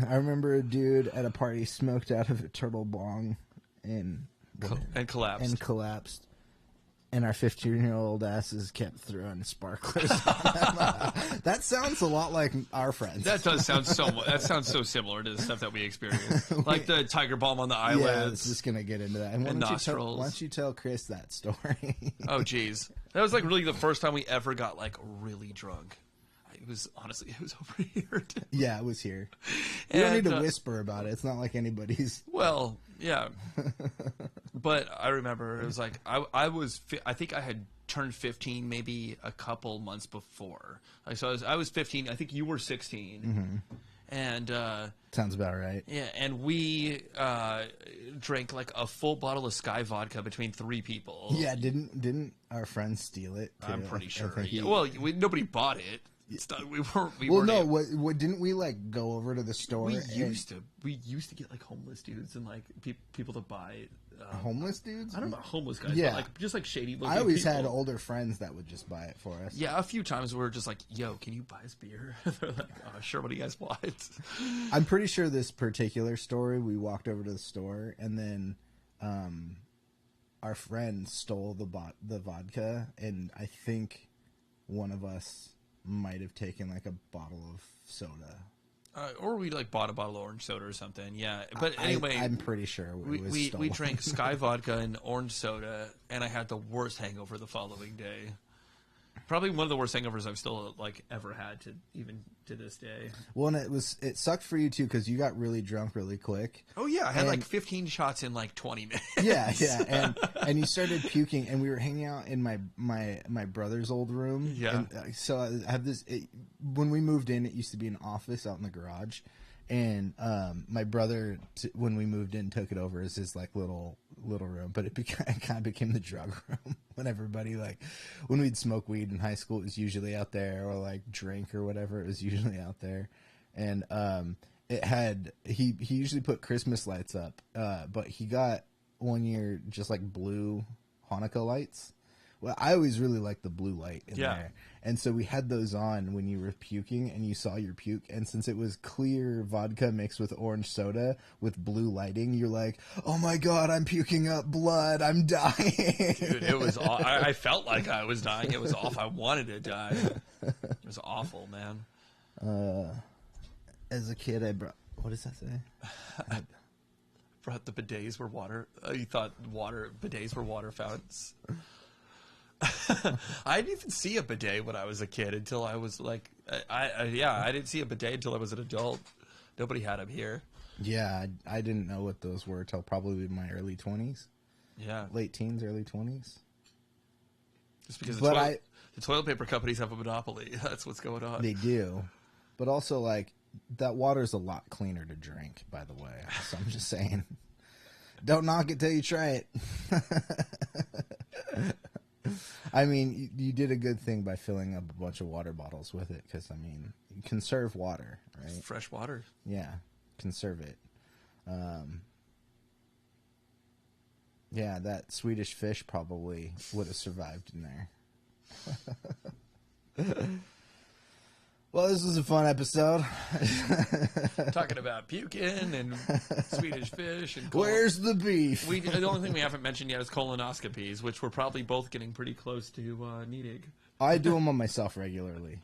I remember a dude at a party smoked out of a turtle bong and collapsed. And our 15-year-old asses kept throwing sparklers on him. That sounds a lot like our friends. That does sound that sounds so similar to the stuff that we experience, like the tiger balm on the eyelids. Yeah, it's just gonna get into that. And why don't you tell Chris that story? Oh, geez, that was like really the first time we ever got like really drunk. It was over here. Yeah, it was here. You don't need to whisper about it. It's not like anybody's. Well, yeah. But I remember it was like I think I had turned 15 maybe a couple months before. Like, so I was 15. I think you were 16. Mm-hmm. And sounds about right. Yeah, and we drank like a full bottle of Sky vodka between 3 people. Yeah, didn't our friends steal it too? I'm pretty sure. Yeah. Well, nobody bought it. We weren't. What didn't we like go over to the store? We used to get like homeless dudes and like people to buy. Homeless dudes? I don't know about homeless guys. Yeah, but like just like shady looking. I always people. had older friends that would just buy it for us. Yeah, a few times we were just like, "Yo, can you buy us beer?" They're like, "Oh, sure. What do you guys want?" I'm pretty sure this particular story, we walked over to the store and then our friend stole the vodka, and I think one of us might have taken like a bottle of soda. Or we like bought a bottle of orange soda or something. Yeah, but anyway, I'm pretty sure we drank Sky vodka and orange soda, and I had the worst hangover the following day. Probably one of the worst hangovers I've still like ever had to this day. Well, and it sucked for you too because you got really drunk really quick. Oh yeah, I had like 15 shots in like 20 minutes. Yeah, and you started puking, and we were hanging out in my brother's old room. Yeah. And, so I have this. When we moved in, it used to be an office out in the garage, and my brother, when we moved in, took it over as his like little room, but it kind of became the drug room. When we'd smoke weed in high school, it was usually out there, or like drink or whatever, it was usually out there. And he usually put Christmas lights up, but he got one year just like blue Hanukkah lights. Well, I always really liked the blue light in there. And so we had those on when you were puking and you saw your puke. And since it was clear vodka mixed with orange soda with blue lighting, you're like, oh my God, I'm puking up blood. I'm dying. Dude, it was I felt like I was dying. It was awful. I wanted to die. It was awful, man. As a kid, what does that say? thought the bidets were water. You thought bidets were water fountains. I didn't even see a bidet when I was a kid until I was like, I didn't see a bidet until I was an adult. Nobody had them here. Yeah, I didn't know what those were till probably my early 20s. Yeah. Late teens, early 20s. Just because But the toilet paper companies have a monopoly. That's what's going on. They do. But also, like, that water's a lot cleaner to drink, by the way. So I'm just saying. Don't knock it till you try it. I mean, you did a good thing by filling up a bunch of water bottles with it, because, I mean, conserve water, right? Fresh water. Yeah, conserve it. Yeah, that Swedish fish probably would have survived in there. Well, this was a fun episode. Talking about puking and Swedish fish and Where's the beef? the only thing we haven't mentioned yet is colonoscopies, which we're probably both getting pretty close to needing. I do them on myself regularly.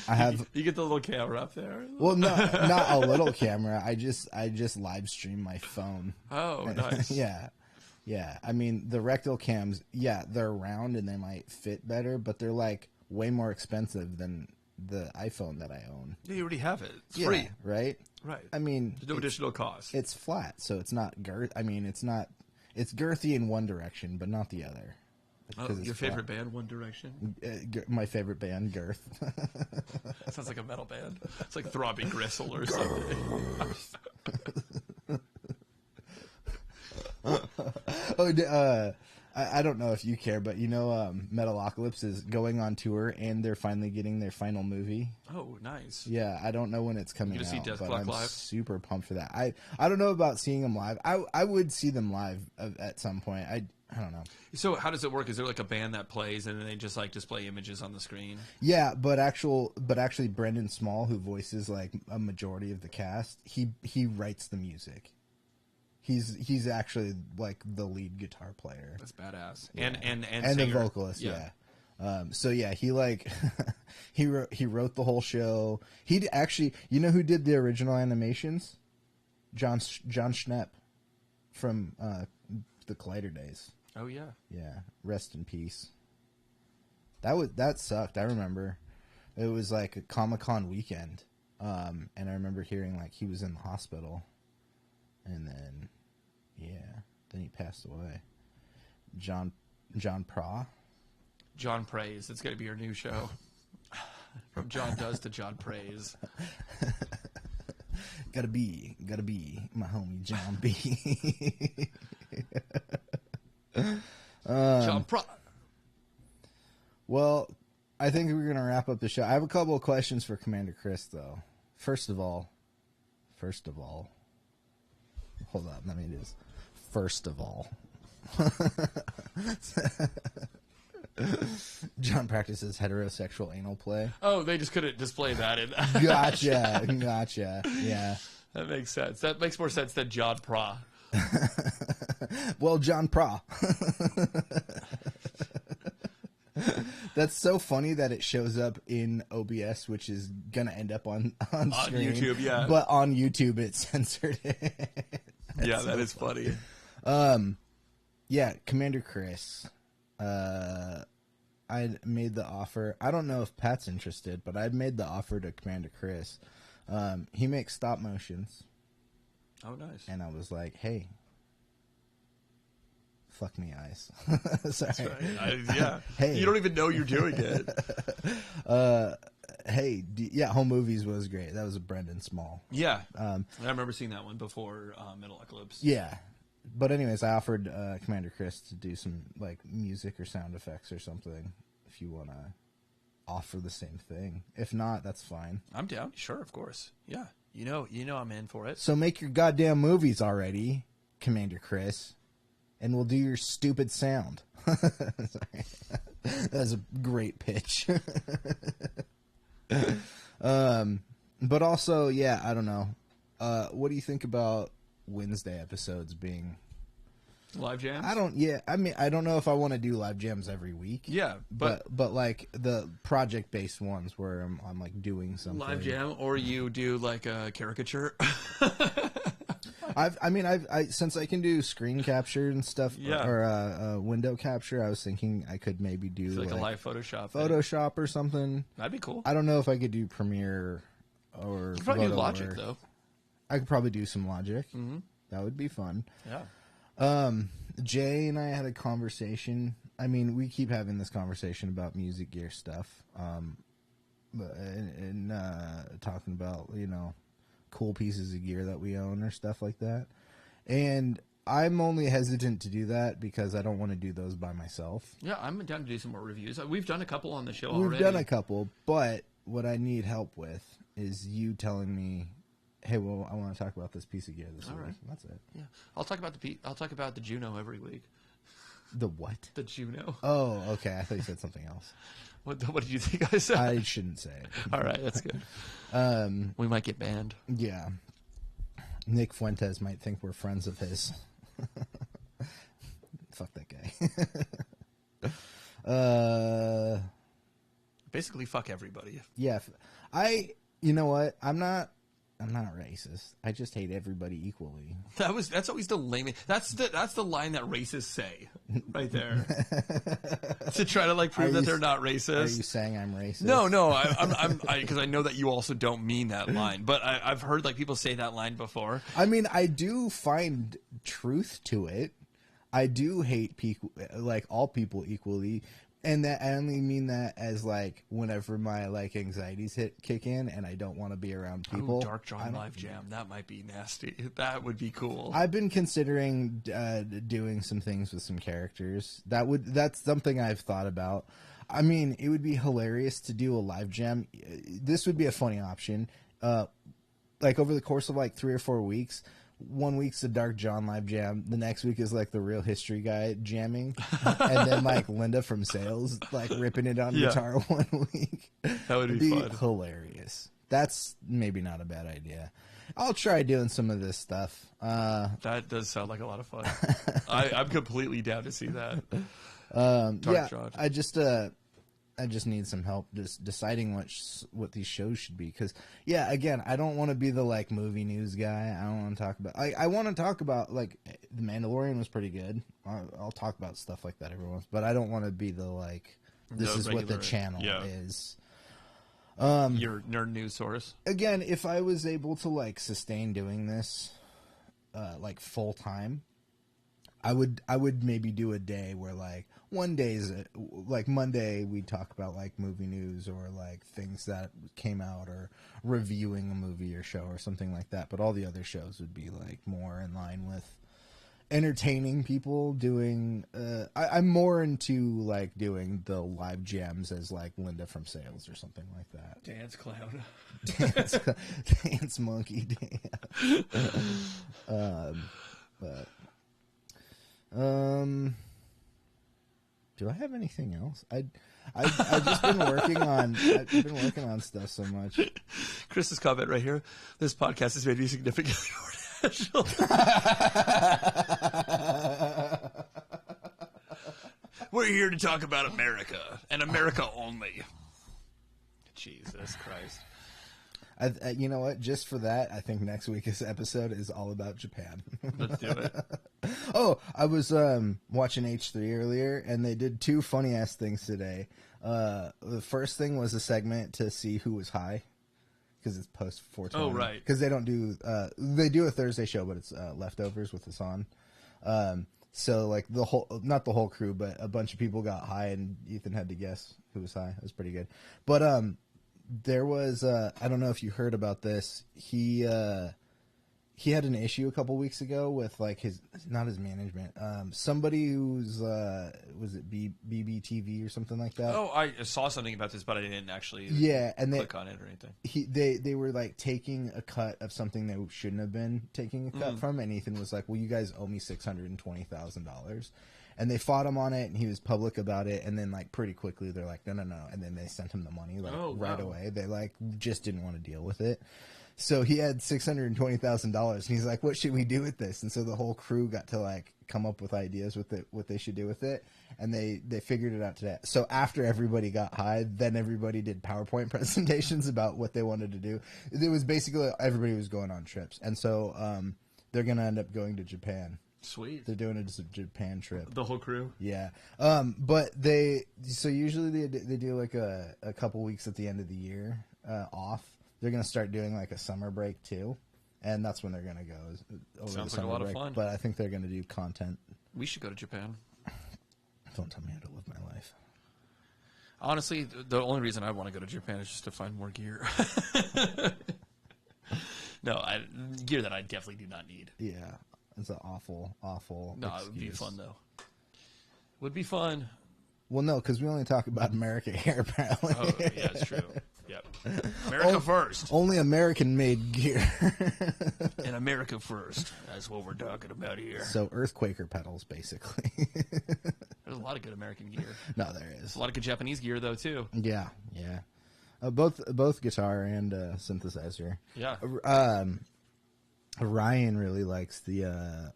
I have. You get the little camera up there. Well, no, not a little camera. I just live stream my phone. Oh, nice. Yeah. I mean, the rectal cams, yeah, they're round and they might fit better, but they're like way more expensive than the iPhone that I own. Yeah, you already have it. It's Yeah, free. right? Right. I mean, There's no additional cost. it's flat, so it's not girth. I mean, it's girthy in one direction, but not the other. Because it's your flat. favorite band, One Direction? My favorite band, Girth. Sounds like a metal band. It's like Throbbing Gristle or something. I don't know if you care, but you know, Metalocalypse is going on tour, and they're finally getting their final movie. Oh, nice. Yeah, I don't know when it's coming You out, gonna see Death but Clock I'm live? super pumped for that. I don't know about seeing them live. I would see them live at some point. I don't know. So how does it work? Is there like a band that plays and then they just like display images on the screen? Yeah, but actually, Brendan Small, who voices like a majority of the cast, he writes the music. He's actually like the lead guitar player. That's badass. Yeah. And the singer. vocalist, yeah. So yeah, he like he wrote the whole show. He actually, you know who did the original animations? John Schnepp from the Collider days. Oh yeah. Yeah, rest in peace. That sucked. I remember it was like a Comic-Con weekend, and I remember hearing like he was in the hospital, and then he passed away. John Pra. John Praise. It's going to be your new show. From Jon Does to John Praise. Gotta be my homie John B. John Pra. Well, I think we're gonna wrap up the show. I have a couple of questions for Commander Chris, though. First of all, hold on, let me do this. First of all, John practices heterosexual anal play. Oh, they just couldn't display that in. Gotcha. Yeah. That makes sense. That makes more sense than John Pra. Well, John Pra. That's so funny that it shows up in OBS, which is gonna end up on screen, YouTube, yeah. But on YouTube, it censored it. Yeah, that is funny. Yeah, Commander Chris. I made the offer. I don't know if Pat's interested, but I made the offer to Commander Chris. He makes stop motions. Oh, nice. And I was like, hey, fuck me, eyes. Sorry. Yeah. Hey. You don't even know you're doing it. Hey, Home Movies was great. That was a Brendan Small. Yeah. I remember seeing that one before Metalocalypse. Yeah. But anyways, I offered Commander Chris to do some like music or sound effects or something if you want to offer the same thing. If not, that's fine. I'm down. Sure, of course. Yeah. You know I'm in for it. So make your goddamn movies already, Commander Chris, and we'll do your stupid sound. Sorry. That was a great pitch. But also, yeah, I don't know. What do you think about Wednesday episodes being Live jams? I don't know if I want to do live jams every week. Yeah, but like the project based ones where I'm like doing something. Live jam, or you do like a caricature. I since I can do screen capture and stuff, Yeah. or window capture, I was thinking I could maybe do Like a live Photoshop. Photoshop or something. That'd be cool. I don't know if I could do Premiere or You could probably do Photo Logic, or- though. I could probably do some Logic. Mm-hmm. That would be fun. Yeah. Jay and I had a conversation. I mean, we keep having this conversation about music gear stuff, and talking about, you know, cool pieces of gear that we own or stuff like that. And I'm only hesitant to do that because I don't want to do those by myself. Yeah, I'm down to do some more reviews. We've done a couple on the show We've already. done a couple, but what I need help with is you telling me, hey, well, I want to talk about this piece of gear this week. right. That's it. Yeah, I'll talk about the Juno every week. The what? The Juno. Oh, okay. I thought you said something else. What did you think I said? I shouldn't say it. All right, that's good. We might get banned. Yeah. Nick Fuentes might think we're friends of his. Fuck that guy. Basically, fuck everybody. Yeah. You know what? I'm not racist. I just hate everybody equally. That's always the lame. That's the line that racists say right there to try to like prove that they're not racist. Are you saying I'm racist? No, I'm because I know that you also don't mean that line, but I've heard like people say that line before. I mean, I do find truth to it. I do hate like all people equally. And that I only mean that as like whenever my like anxieties kick in and I don't want to be around people. Ooh, Dark John Live Jam, that might be nasty. That would be cool. I've been considering doing some things with some characters. That's something I've thought about. I mean, it would be hilarious to do a live jam. This would be a funny option. Like over the course of like 3 or 4 weeks. 1 week's the Dark John live jam. The next week is like the Real History guy jamming, and then like Linda from Sales like ripping it on guitar 1 week. That would be fun. Hilarious. That's maybe not a bad idea. I'll try doing some of this stuff. That does sound like a lot of fun. I'm completely down to see that. Yeah, John. I just need some help just deciding what these shows should be. Because, yeah, again, I don't want to be the, like, movie news guy. I don't want to talk about... I want to talk about, like, The Mandalorian was pretty good. I'll talk about stuff like that every once. But I don't want to be the, like, this is what the channel is. Your nerd news source. Again, if I was able to, like, sustain doing this, like, full-time, I would maybe do a day where, like, one day is like Monday we talk about like movie news or like things that came out or reviewing a movie or show or something like that. But all the other shows would be like more in line with entertaining people. Doing I'm more into like doing the live jams as like Linda from Sales or something like that. Dance clown. Dance monkey. Do I have anything else? I've just been working on. I've been working on stuff so much. Chris's comment right here. This podcast has made me significantly more national. We're here to talk about America and America only. Jesus Christ. You know what? Just for that, I think next week's episode is all about Japan. Let's do it. Oh, I was watching H3 earlier, and they did 2 funny-ass things today. The first thing was a segment to see who was high, because it's post 420. Oh, right. Because they don't do... they do a Thursday show, but it's leftovers with Hassan. So, like, not the whole crew, but a bunch of people got high, and Ethan had to guess who was high. It was pretty good. But, there was I don't know if you heard about this. He had an issue a couple weeks ago with like his management. Somebody who's was it BBTV or something like that? Oh, I saw something about this, but I didn't actually and click on it or anything. They were like taking a cut of something they shouldn't have been taking a cut from, and Ethan was like, "Well, you guys owe me $620,000." And they fought him on it, and he was public about it. And then, like, pretty quickly, they're like, no. And then they sent him the money, like, right away. They, like, just didn't want to deal with it. So he had $620,000, and he's like, what should we do with this? And so the whole crew got to, like, come up with ideas with it, what they should do with it. And they figured it out today. So after everybody got high, then everybody did PowerPoint presentations about what they wanted to do. It was basically everybody was going on trips. And so They're gonna end up going to Japan. Sweet. They're doing a Japan trip. The whole crew. Yeah. But usually they do like a couple weeks at the end of the year off. They're gonna start doing like a summer break too, and that's when they're gonna go over Sounds the like a summer lot of break. fun. But I think they're gonna do content. We should go to Japan. Don't tell me how to live my life. Honestly, the only reason I want to go to Japan is just to find more gear. No, gear that I definitely do not need. Yeah, it's an awful. No, excuse. it would be fun though. Would be fun. Well, no, because we only talk about America here, apparently. Oh, yeah, it's true. Yep. America first. Only American-made gear. And America first. That's what we're talking about here. So Earthquaker pedals, basically. There's a lot of good American gear. No, there is. A lot of good Japanese gear, though, too. Yeah. Both guitar and synthesizer. Yeah. Ryan really likes the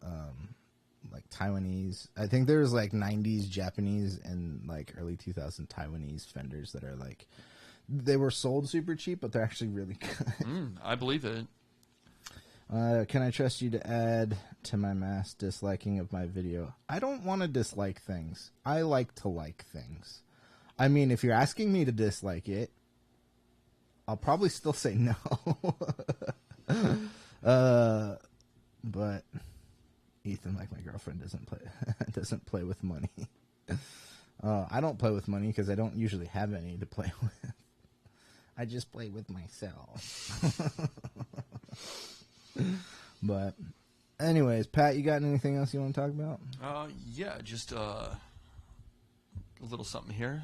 like Taiwanese. I think there's like 90s Japanese and like early 2000 Taiwanese Fenders that are like, they were sold super cheap, but they're actually really good. I believe it. Can I trust you to add to my mass disliking of my video? I don't want to dislike things. I like to like things. I mean, if you're asking me to dislike it, I'll probably still say no. But Ethan, like my girlfriend, doesn't play with money. I don't play with money because I don't usually have any to play with. I just play with myself. But anyways, Pat, you got anything else you want to talk about? Yeah, just a little something here.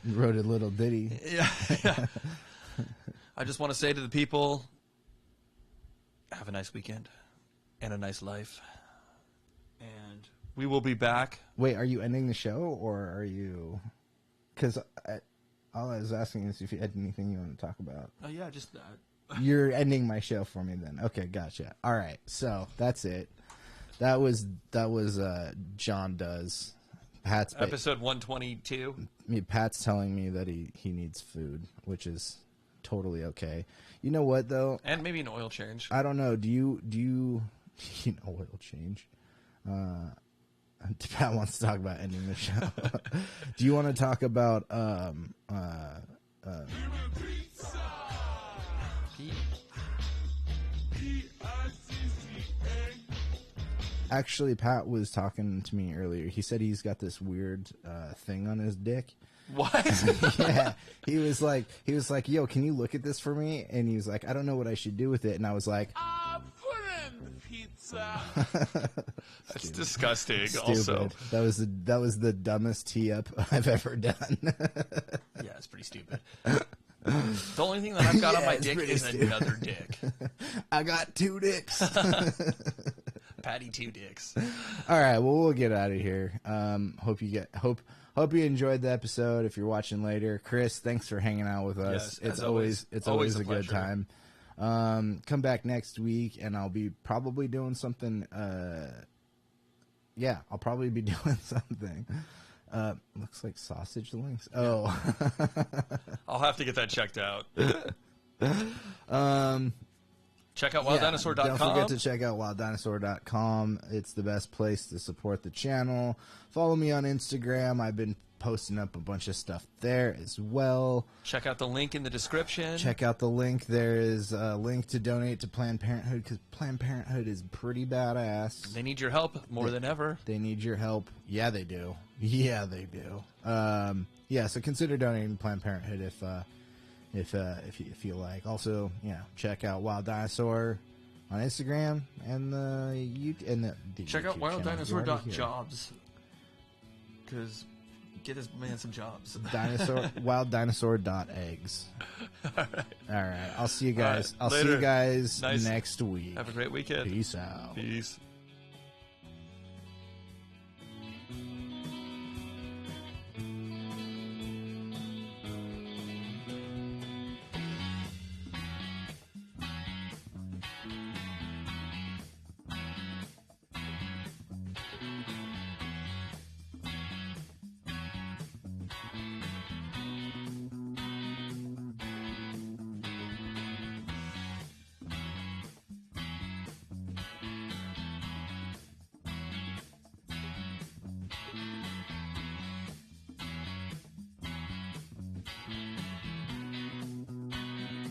You wrote a little ditty. Yeah. I just want to say to the people, have a nice weekend and a nice life. And we will be back. Wait, are you ending the show or are you... Because all I was asking is if you had anything you want to talk about. Oh, yeah, just that. You're ending my show for me then. Okay, gotcha. All right, so that's it. That was Jon Does. Pat's episode 122. Pat's telling me that he needs food, which is totally okay. You know what though? And maybe an oil change. I don't know. Do you oil change? Pat wants to talk about ending the show. Do you want to talk about Actually, Pat was talking to me earlier. He said he's got this weird thing on his dick. What? Yeah, he was like, "Yo, can you look at this for me?" And he was like, "I don't know what I should do with it." And I was like, Put in the pizza. That's disgusting. Stupid. Also, that was the dumbest tee up I've ever done. Yeah, it's pretty stupid. The only thing that I've got on my it's dick pretty is stupid. another dick. I got 2 dicks. Patty 2 dicks. All right, well, we'll get out of here. Hope you enjoyed the episode. If you're watching later, Chris, thanks for hanging out with us. Yes, it's always a good pleasure. time. Come back next week, and I'll be probably doing something. Yeah, I'll probably be doing something. Looks like sausage links. Oh, I'll have to get that checked out. Check out yeah, wilddinosaur.com. don't forget to check out wilddinosaur.com. It's the best place to support the channel. Follow me on Instagram. I've been posting up a bunch of stuff there as well. Check out the link in the description. Check out the link. There is a link to donate to Planned Parenthood because Planned Parenthood is pretty badass. They need your help more than ever. They need your help. Yeah, they do. Yeah, they do. Yeah, so consider donating to Planned Parenthood if you like. Also, check out Wild Dinosaur on Instagram and the Check out YouTube channel. You're already here. wilddinosaur.jobs. Because get this man some jobs. wilddinosaur.eggs. All right. I'll see you guys. All right, I'll see you later. guys Nice. next week. Have a great weekend. Peace out. Peace.